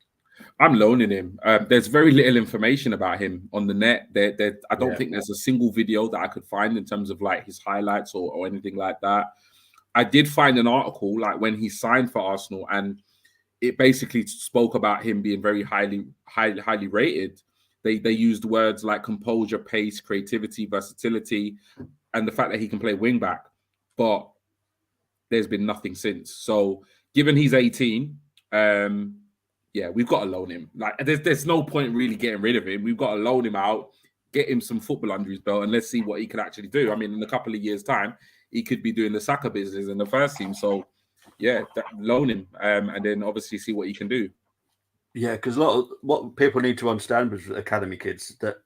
I'm loaning him. There's very little information about him on the net. I don't think there's a single video that I could find in terms of like his highlights or anything like that. I did find an article like when he signed for Arsenal, and it basically spoke about him being very highly rated. They used words like composure, pace, creativity, versatility, and the fact that he can play wing back. But there's been nothing since. So given he's 18, yeah, we've got to loan him. Like there's no point really getting rid of him. We've got to loan him out, get him some football under his belt, and let's see what he can actually do. I mean, in a couple of years' time, he could be doing the Saka business in the first team. So yeah, loan him, and then obviously see what he can do. Yeah, because a lot of what people need to understand with academy kids that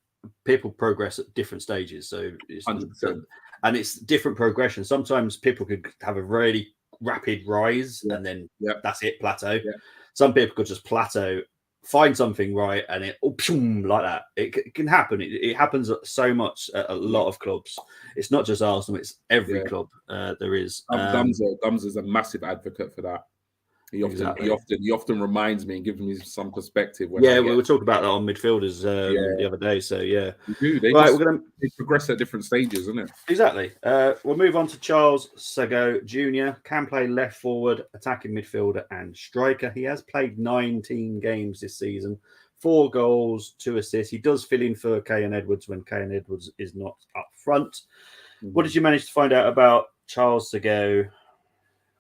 people progress at different stages. So it's 100%. And it's different progression. Sometimes people could have a really rapid rise and then that's it, plateau. Yeah. Some people could just plateau, find something right, and it like that. It can happen. It happens so much at a lot of clubs. It's not just Arsenal; it's every club. There is. Gums is a massive advocate for that. He often reminds me and gives me some perspective. We were talking about that on midfielders the other day. So yeah, they progress at different stages, isn't it? Exactly. We'll move on to Charles Saka Jr. Can play left forward, attacking midfielder, and striker. He has played 19 games this season, 4 goals, 2 assists. He does fill in for Kane Edwards when Kane Edwards is not up front. Mm-hmm. What did you manage to find out about Charles Saka?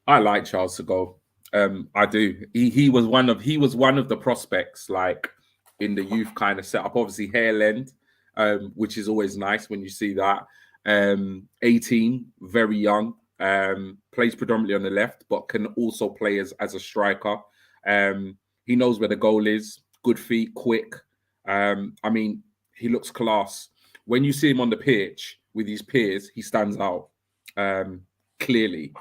I like Charles Saka. I do. He was one of the prospects like in the youth kind of setup. Obviously, hair length, which is always nice when you see that. 18, very young. Plays predominantly on the left, but can also play as a striker. He knows where the goal is. Good feet, quick. I mean, he looks class. When you see him on the pitch with his peers, he stands out clearly.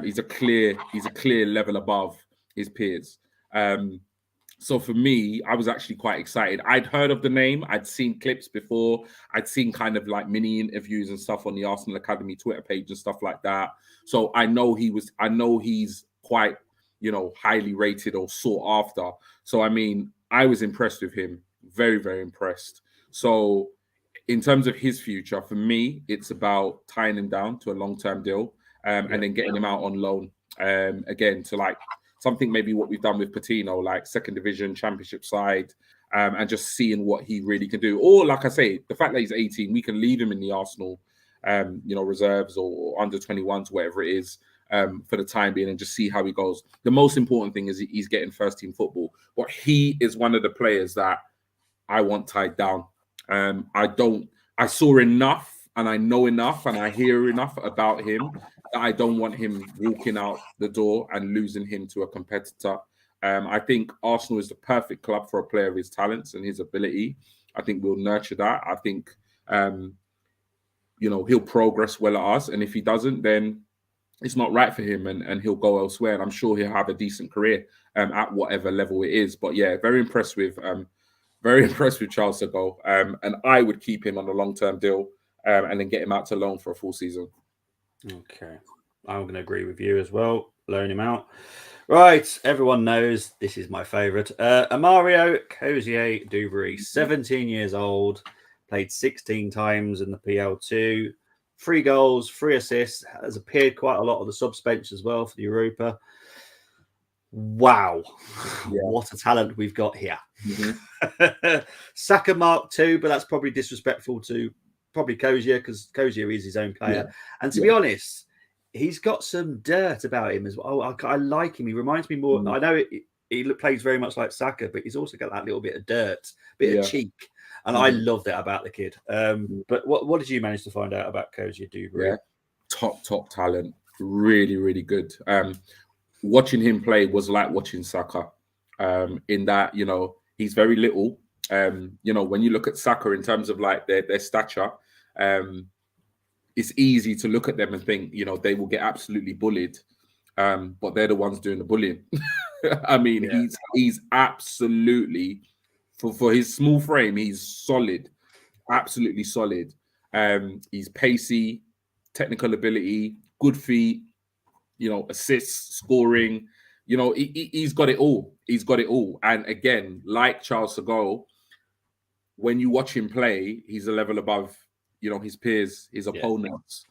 He's a clear level above his peers. So for me, I was actually quite excited. I'd heard of the name. I'd seen clips before. I'd seen kind of like mini interviews and stuff on the Arsenal Academy Twitter page and stuff like that. So I know he's quite, highly rated or sought after. So, I mean, I was impressed with him. Very, very impressed. So in terms of his future, for me, it's about tying him down to a long-term deal. And then getting him out on loan again to like something maybe what we've done with Patino, like second division championship side, and just seeing what he really can do. Or like I say, the fact that he's 18, we can leave him in the Arsenal, reserves or under 21s, whatever it is, for the time being, and just see how he goes. The most important thing is he's getting first team football. But he is one of the players that I want tied down. I saw enough. And I know enough and I hear enough about him that I don't want him walking out the door and losing him to a competitor. I think Arsenal is the perfect club for a player of his talents and his ability. I think we'll nurture that. I think, he'll progress well at us. And if he doesn't, then it's not right for him and he'll go elsewhere. And I'm sure he'll have a decent career at whatever level it is. But yeah, very impressed with Charles Saka. And I would keep him on a long-term deal. And then get him out to loan for a full season. Okay. I'm going to agree with you as well. Loan him out. Right. Everyone knows this is my favourite. Armoury Duvry, 17 years old, played 16 times in the PL2, 3 goals, 3 assists, has appeared quite a lot on the subs bench as well for the Europa. Wow. Yeah. What a talent we've got here. Mm-hmm. Saka Mark II, but that's probably disrespectful to probably Cozier because Cozier is his own player. Yeah. And to be honest, he's got some dirt about him as well. I like him. He reminds me more. I know he plays very much like Saka, but he's also got that little bit of dirt, bit of cheek. And I love that about the kid. But what did you manage to find out about Cozier Dubry? Yeah. Top talent. Really, really good. Watching him play was like watching Saka. In that, he's very little. When you look at Saka in terms of like their stature, it's easy to look at them and think, they will get absolutely bullied. But they're the ones doing the bullying. I mean, he's absolutely, for his small frame, he's solid, absolutely solid. He's pacey, technical ability, good feet, assists, scoring. He's got it all. He's got it all. And again, like Charles Saka, when you watch him play, he's a level above, his peers, his opponents.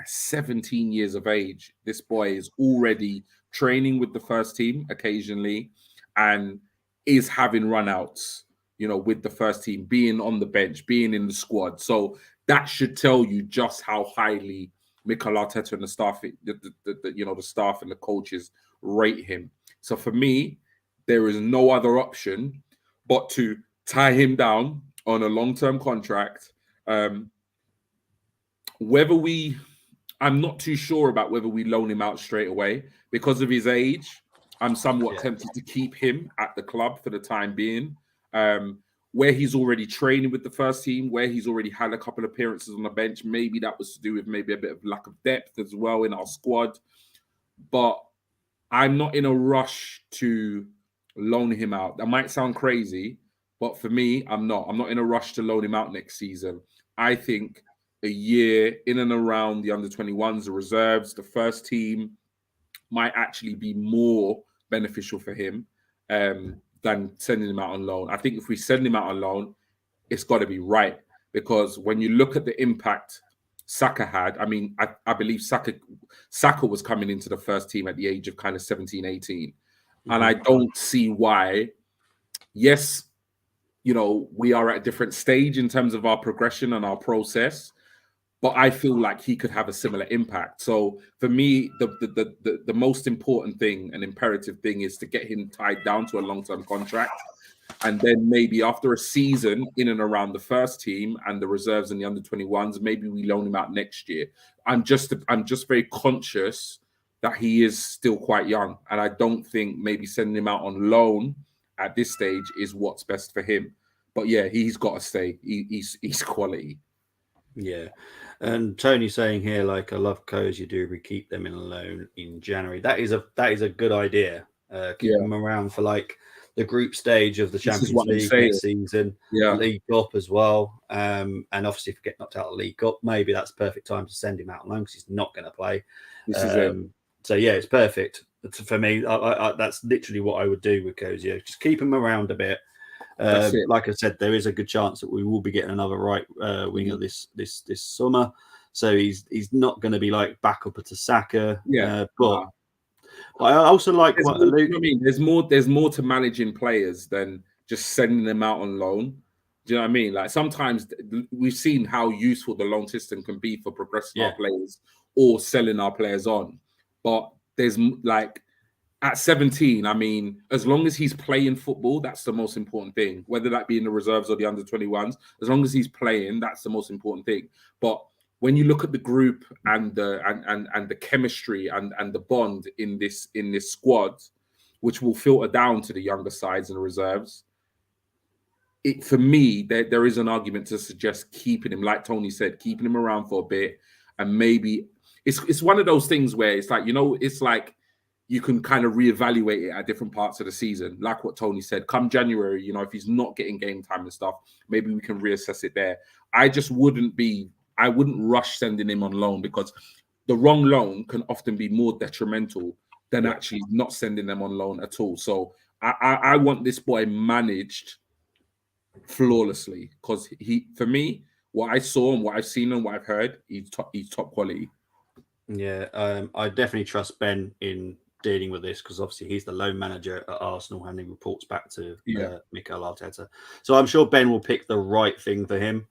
17 years of age, this boy is already training with the first team occasionally and is having runouts with the first team, being on the bench, being in the squad. So that should tell you just how highly Mikel Arteta and the staff, the staff and the coaches rate him. So for me, there is no other option but to tie him down on a long-term contract. I'm not too sure about whether we loan him out straight away because of his age. I'm somewhat tempted to keep him at the club for the time being, where he's already training with the first team, where he's already had a couple of appearances on the bench. Maybe that was to do with maybe a bit of lack of depth as well in our squad. But I'm not in a rush to loan him out. That might sound crazy, but for me, I'm not. I'm not in a rush to loan him out next season. I think a year in and around the under-21s, the reserves, the first team might actually be more beneficial for him than sending him out on loan. I think if we send him out on loan, it's got to be right, because when you look at the impact Saka had, I mean, I believe Saka was coming into the first team at the age of kind of 17, 18. And I don't see why, yes, we are at a different stage in terms of our progression and our process, but I feel like he could have a similar impact. So for me, the most important thing and imperative thing is to get him tied down to a long-term contract. And then maybe after a season in and around the first team and the reserves and the under-21s, maybe we loan him out next year. I'm just very conscious that he is still quite young. And I don't think maybe sending him out on loan at this stage is what's best for him. But yeah, he's got to stay. He's quality. Yeah. And Tony saying here, like, I love Cozy, do we keep them in a loan in January? That is a good idea. Keep them around for like the group stage of the Champions League next season, League Cup as well. And obviously, if we get knocked out of the League Cup, maybe that's the perfect time to send him out on loan because he's not going to play. So yeah, it's perfect for me. That's literally what I would do with Cozy. Just keep him around a bit. Like I said, there is a good chance that we will be getting another right winger this summer. So he's not going to be like backup to Saka. But I also like what Luke. I mean, there's more to managing players than just sending them out on loan. Do you know what I mean? Like sometimes we've seen how useful the loan system can be for progressing our players or selling our players on. But there's like at 17, I mean, as long as he's playing football, that's the most important thing. Whether that be in the reserves or the under-21s, as long as he's playing, that's the most important thing. But when you look at the group and the chemistry and the bond in this squad, which will filter down to the younger sides and the reserves, for me, there is an argument to suggest keeping him, like Tony said, keeping him around for a bit, and maybe it's one of those things where it's like, it's like you can kind of reevaluate it at different parts of the season. Like what Tony said, come January, if he's not getting game time and stuff, maybe we can reassess it there. I wouldn't rush sending him on loan, because the wrong loan can often be more detrimental than actually not sending them on loan at all. So I want this boy managed flawlessly, because for me, what I saw and what I've seen and what I've heard, he's top quality. Yeah, I definitely trust Ben in dealing with this, because obviously he's the loan manager at Arsenal and he reports back to Mikel Arteta. So I'm sure Ben will pick the right thing for him.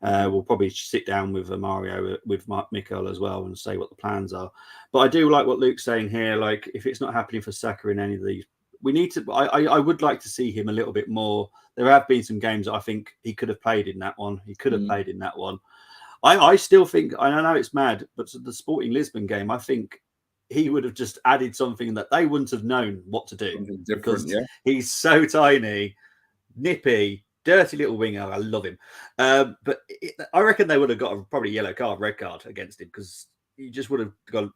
We'll probably sit down with Mario, with Mikel as well, and say what the plans are. But I do like what Luke's saying here. Like, if it's not happening for Saka in any of these, we need to. I would like to see him a little bit more. There have been some games that I think he could have played in that one. He could have played in that one. I still think, I know it's mad, but the Sporting Lisbon game, I think he would have just added something that they wouldn't have known what to do, because he's so tiny, nippy, dirty little winger. I love him. But I reckon they would have got probably yellow card, red card against him, because you just would have gone,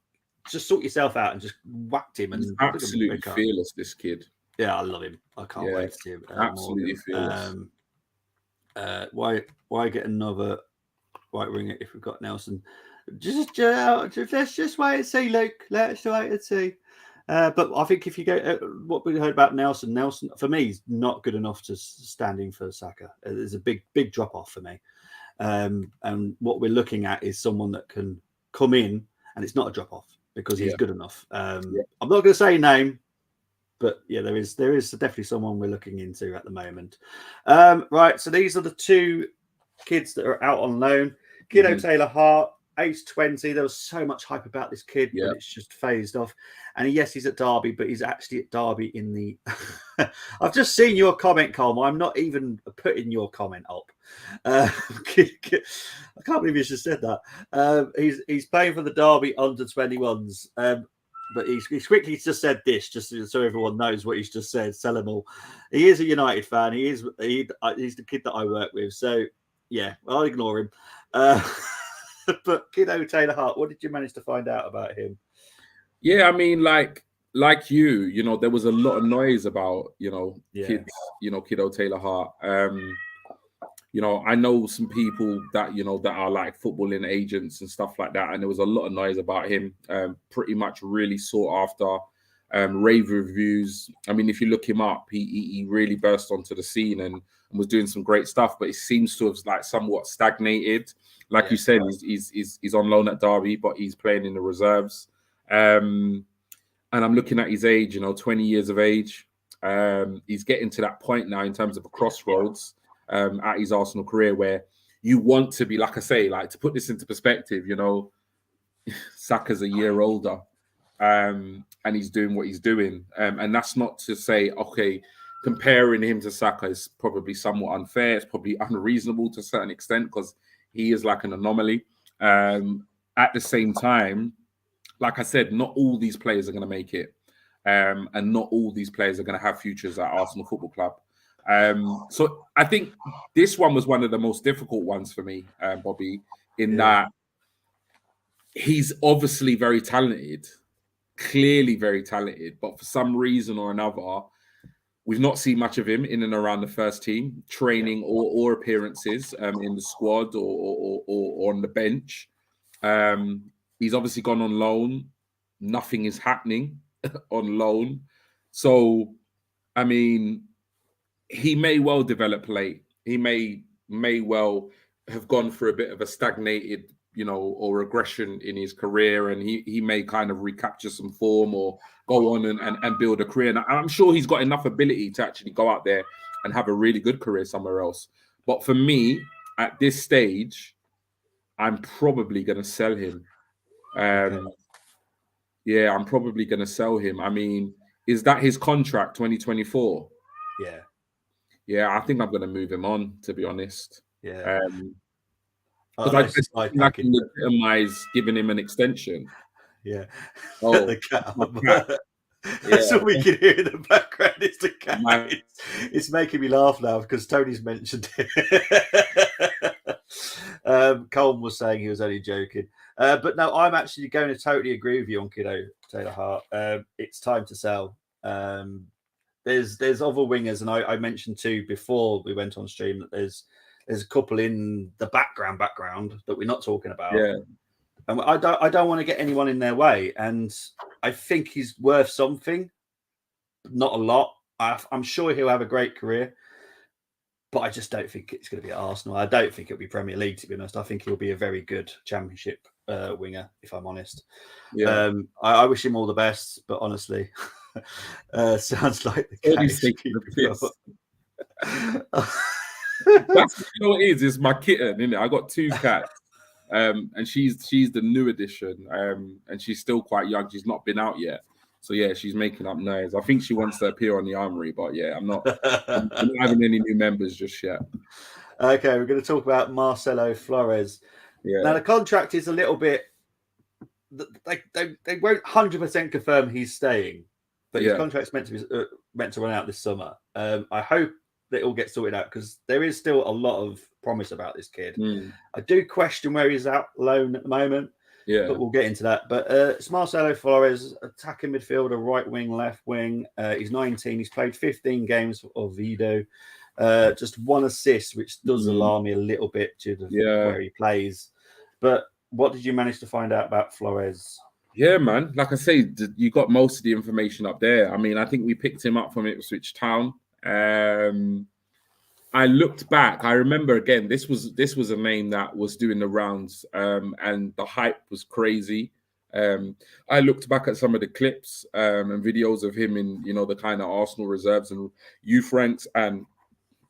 just sort yourself out and just whacked him. And he's absolutely fearless, this kid. Yeah, I love him. I can't wait to see him. Absolutely fearless. Why get another right winger if we've got Nelson? Let's just wait and see, Luke. Let's wait and see. But I think if you go, what we heard about Nelson for me is not good enough to stand in for Saka. There's a big drop off for me. And what we're looking at is someone that can come in, and it's not a drop off because he's good enough. I'm not going to say name, But yeah, there is definitely someone we're looking into at the moment. Right, so these are the two kids that are out on loan. Kiddo Taylor Hart, age 20. There was so much hype about this kid, but it's just phased off. And yes, he's at Derby, but he's actually at Derby in the. I've just seen your comment, Colm. I'm not even putting your comment up. I can't believe you just said that. He's playing for the Derby under 21s. But he's quickly just said this, just so everyone knows what he's just said. Sell him all. He is a United fan. He's the kid that I work with. So yeah, I'll ignore him. But Kiddo Taylor Hart, what did you manage to find out about him? Yeah, I mean, like you know, there was a lot of noise about, kids, Kiddo Taylor Hart. I know some people that, that are like footballing agents and stuff like that. And there was a lot of noise about him, pretty much really sought after, rave reviews. I mean, if you look him up, he really burst onto the scene and was doing some great stuff, but it seems to have like somewhat stagnated. Like you said, he's on loan at Derby, but he's playing in the reserves. And I'm looking at his age, 20 years of age. He's getting to that point now in terms of a crossroads at his Arsenal career where you want to be, like I say, like to put this into perspective, Saka's a year older and he's doing what he's doing. And that's not to say, okay, comparing him to Saka is probably somewhat unfair. It's probably unreasonable to a certain extent because he is like an anomaly. At the same time, like I said, not all these players are going to make it. And not all these players are going to have futures at Arsenal Football Club. So I think this one was one of the most difficult ones for me, Bobby, in that he's obviously very talented, clearly very talented, but for some reason or another, we've not seen much of him in and around the first team, training or appearances in the squad or on the bench. He's obviously gone on loan. Nothing is happening on loan. So, I mean, he may well develop late. He may well have gone through a bit of a stagnated, or regression in his career, and he may kind of recapture some form or go on and build a career. And I'm sure he's got enough ability to actually go out there and have a really good career somewhere else. But for me, at this stage, I'm probably going to sell him. Yeah, I'm probably going to sell him. I mean, is that his contract, 2024? Yeah. Yeah, I think I'm going to move him on, to be honest. Yeah. Because I just think I can legitimize giving him an extension. Yeah. Oh, the cat. That's all we can hear in the background. It's the cat. It's making me laugh now because Tony's mentioned it. Colm was saying he was only joking. But no, I'm actually going to totally agree with you on Kiddo Taylor Hart. It's time to sell. There's other wingers, and I mentioned too before we went on stream that there's a couple in the background that we're not talking about. Yeah. And I don't want to get anyone in their way. And I think he's worth something, not a lot. I'm sure he'll have a great career, but I just don't think it's going to be at Arsenal. I don't think it'll be Premier League, to be honest. I think he'll be a very good Championship winger, if I'm honest. Yeah. I wish him all the best, but honestly, sounds like the case. That's what it is. It's my kitten, isn't it? I got two cats, and she's the new addition, and she's still quite young. She's not been out yet, so yeah, she's making up noise. I think she wants to appear on the Armoury, but yeah, I'm not having any new members just yet. Okay, we're going to talk about Marcelo Flores. Yeah. Now the contract is a little bit. They won't 100% confirm he's staying, but his contract's meant to run out this summer. I hope that it all gets sorted out because there is still a lot of promise about this kid. I do question where he's out loan at the moment, but we'll get into that. But it's Marcelo Flores, attacking midfielder, right wing, left wing. He's 19. He's played 15 games for Oviedo. Just one assist, which does alarm me a little bit due to where he plays. But what did you manage to find out about Flores? Yeah, man. Like I say, you got most of the information up there. I mean, I think we picked him up from Ipswich Town. I looked back. I remember again. This was a name that was doing the rounds, and the hype was crazy. I looked back at some of the clips and videos of him in, you know, the kind of Arsenal reserves and youth ranks, and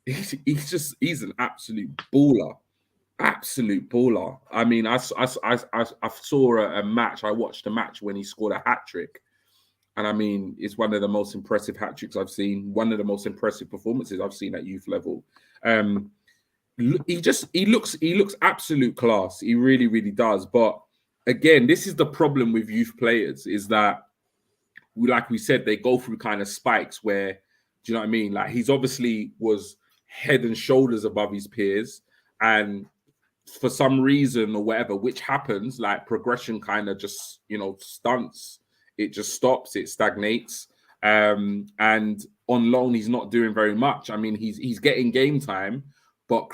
he's an absolute baller. Absolute baller. I mean, I saw a match. I watched a match when he scored a hat trick, and I mean, it's one of the most impressive hat tricks I've seen. One of the most impressive performances I've seen at youth level. He looks absolute class. He really, really does. But again, this is the problem with youth players: is that, like we said, they go through kind of spikes where, do you know what I mean? Like, he's obviously was head and shoulders above his peers, and for some reason or whatever, which happens, like progression kind of just, you know, stunts. It just stops, it stagnates. And on loan, he's not doing very much. I mean, he's getting game time, but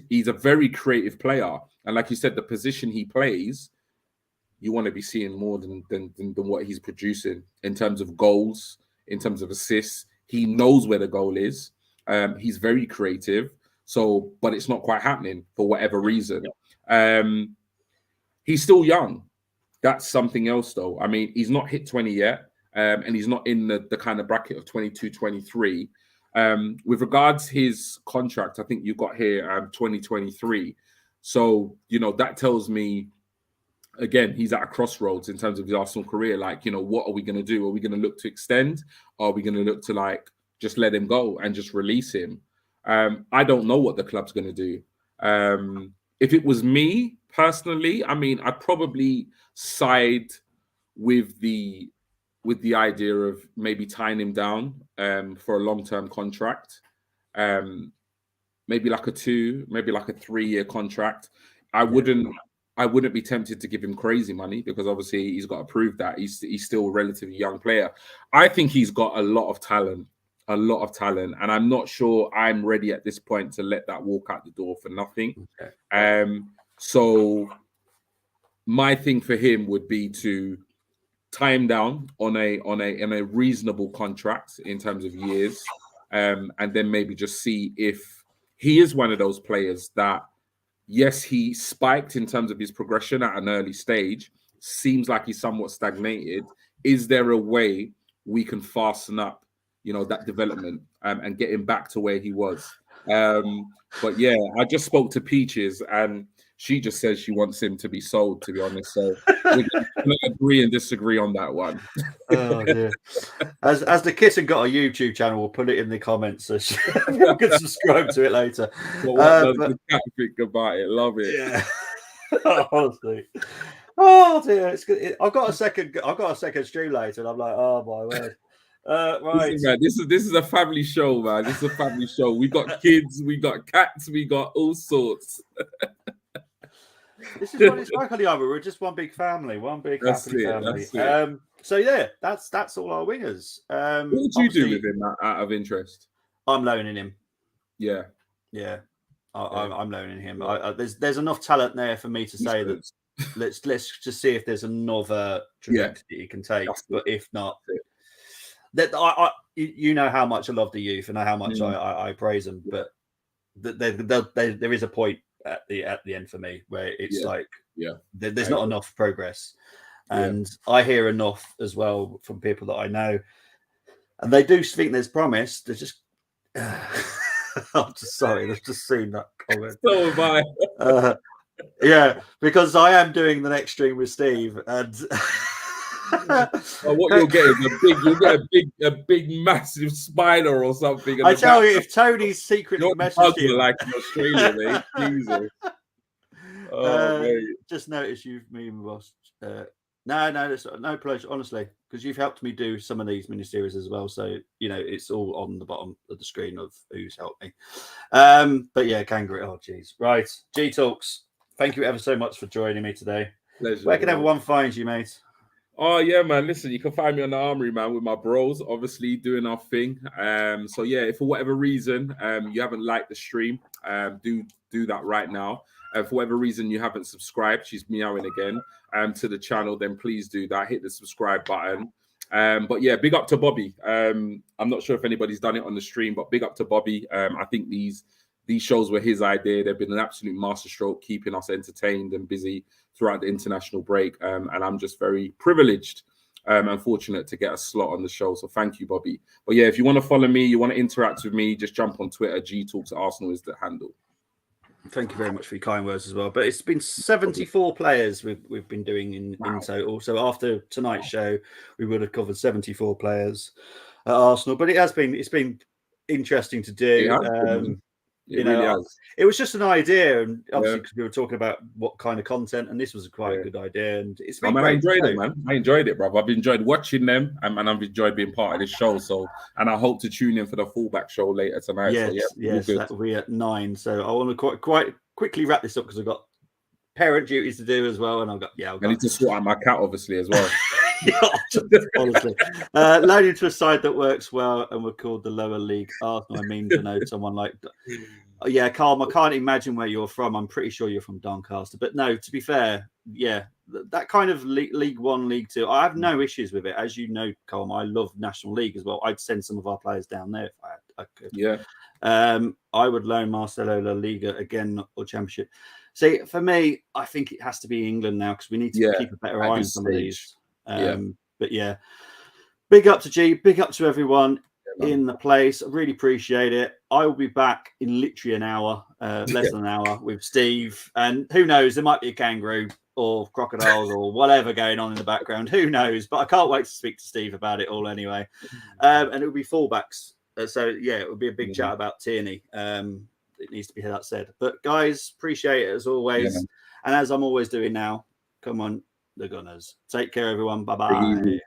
he's a very creative player. And like you said, the position he plays, you want to be seeing more than what he's producing in terms of goals, in terms of assists. He knows where the goal is. He's very creative. So, but it's not quite happening for whatever reason. He's still young. That's something else, though. I mean, he's not hit 20 yet, and he's not in the kind of bracket of 22, 23. With regards his contract, I think you got here 2023. So, you know, that tells me, again, he's at a crossroads in terms of his Arsenal career. Like, you know, what are we going to do? Are we going to look to extend? Or are we going to look to, like, just let him go and just release him? I don't know what the club's going to do. If it was me personally, I mean, I'd probably side with the idea of maybe tying him down for a long-term contract, maybe like a 3-year contract. I wouldn't be tempted to give him crazy money, because obviously he's got to prove that he's still a relatively young player. I think he's got a lot of talent. And I'm not sure I'm ready at this point to let that walk out the door for nothing. Okay. So my thing for him would be to tie him down on a reasonable contract in terms of years, and then maybe just see if he is one of those players that, yes, he spiked in terms of his progression at an early stage, seems like he's somewhat stagnated. Is there a way we can fasten up, you know, that development and get him back to where he was? But yeah, I just spoke to Peaches, and she just says she wants him to be sold, to be honest. So we're going to agree and disagree on that one. Oh dear. As the kitten got a YouTube channel, we'll put it in the comments so you can subscribe to it later. But what does the cat think about it? Love it. Yeah. Honestly. Oh dear, it's good. I've got a second stream later, and I'm like, oh my word. Right. Listen, man, this is a family show, man. This is a family show. We got kids, we got cats, we got all sorts. This is what it's like on the Armoury. We're just one big family, happy family. So yeah, that's all our wingers. What would you do with him out of interest? I'm loaning him. Yeah. I'm loaning him. There's enough talent there for me to say that let's just see if there's another trajectory he can take. But if not, that you know how much I love the youth and how much I praise them, but there is a point at the end for me where it's there's not enough progress, and I hear enough as well from people that I know, and they do think there's promise. They're just I'm just sorry, I've just seen that comment. So am I. Yeah, because I am doing the next stream with Steve, and what you'll get is a big massive spider or something. I tell you, if Tony's secretly messaged you, like in Australia, mate. Jesus. Just notice me and Ross. No pleasure, honestly, because you've helped me do some of these mini-series as well. So, you know, it's all on the bottom of the screen of who's helped me. But yeah, Kangaroo. Oh, geez. Right. G Talks. Thank you ever so much for joining me today. Pleasure. Where can everyone find you, mate? Oh yeah, man. Listen, you can find me on the Armoury, man, with my bros, obviously doing our thing. So yeah, if for whatever reason you haven't liked the stream, do that right now. For whatever reason you haven't subscribed, she's meowing again, to the channel, then please do that. Hit the subscribe button. But yeah, big up to Bobby. I'm not sure if anybody's done it on the stream, but big up to Bobby. I think these These shows were his idea. They've been an absolute masterstroke, keeping us entertained and busy throughout the international break. And I'm just very privileged and fortunate to get a slot on the show. So thank you, Bobby. But yeah, if you want to follow me, you want to interact with me, just jump on Twitter. G Talks Arsenal is the handle. Thank you very much for your kind words as well. But it's been 74 players we've been doing in total. So after tonight's show, we would have covered 74 players at Arsenal. But it's been interesting to do. It really has. It was just an idea, and obviously because we were talking about what kind of content, and this was quite a good idea. And it's been great. I enjoyed it, man. I enjoyed it, bro. I've enjoyed watching them, and I've enjoyed being part of this show. So, and I hope to tune in for the fullback show later tonight. Yes, that will be at 9. So I want to quite quickly wrap this up because I've got parent duties to do as well, and I need to sort out my cat obviously as well. Honestly, loaded to a side that works well, and we're called the lower league Arsenal. I mean, to know someone like, Carl, I can't imagine where you're from. I'm pretty sure you're from Doncaster, but no, to be fair, that kind of League One, League Two, I have no issues with it. As you know, Carl, I love National League as well. I'd send some of our players down there if I could. Yeah. I would loan Marcelo La Liga again or Championship. See, for me, I think it has to be England now because we need to keep a better eye on some of these. But yeah, big up to G, big up to everyone in the place. I really appreciate it. I will be back in literally an hour, less than an hour, with Steve, and who knows, there might be a kangaroo or crocodiles or whatever going on in the background, who knows, but I can't wait to speak to Steve about it all anyway. And it will be fullbacks, so yeah, it will be a big chat about Tierney. It needs to be that said, but guys, appreciate it as always, and as I'm always doing now, come on the Gunners. Take care, everyone. Bye-bye.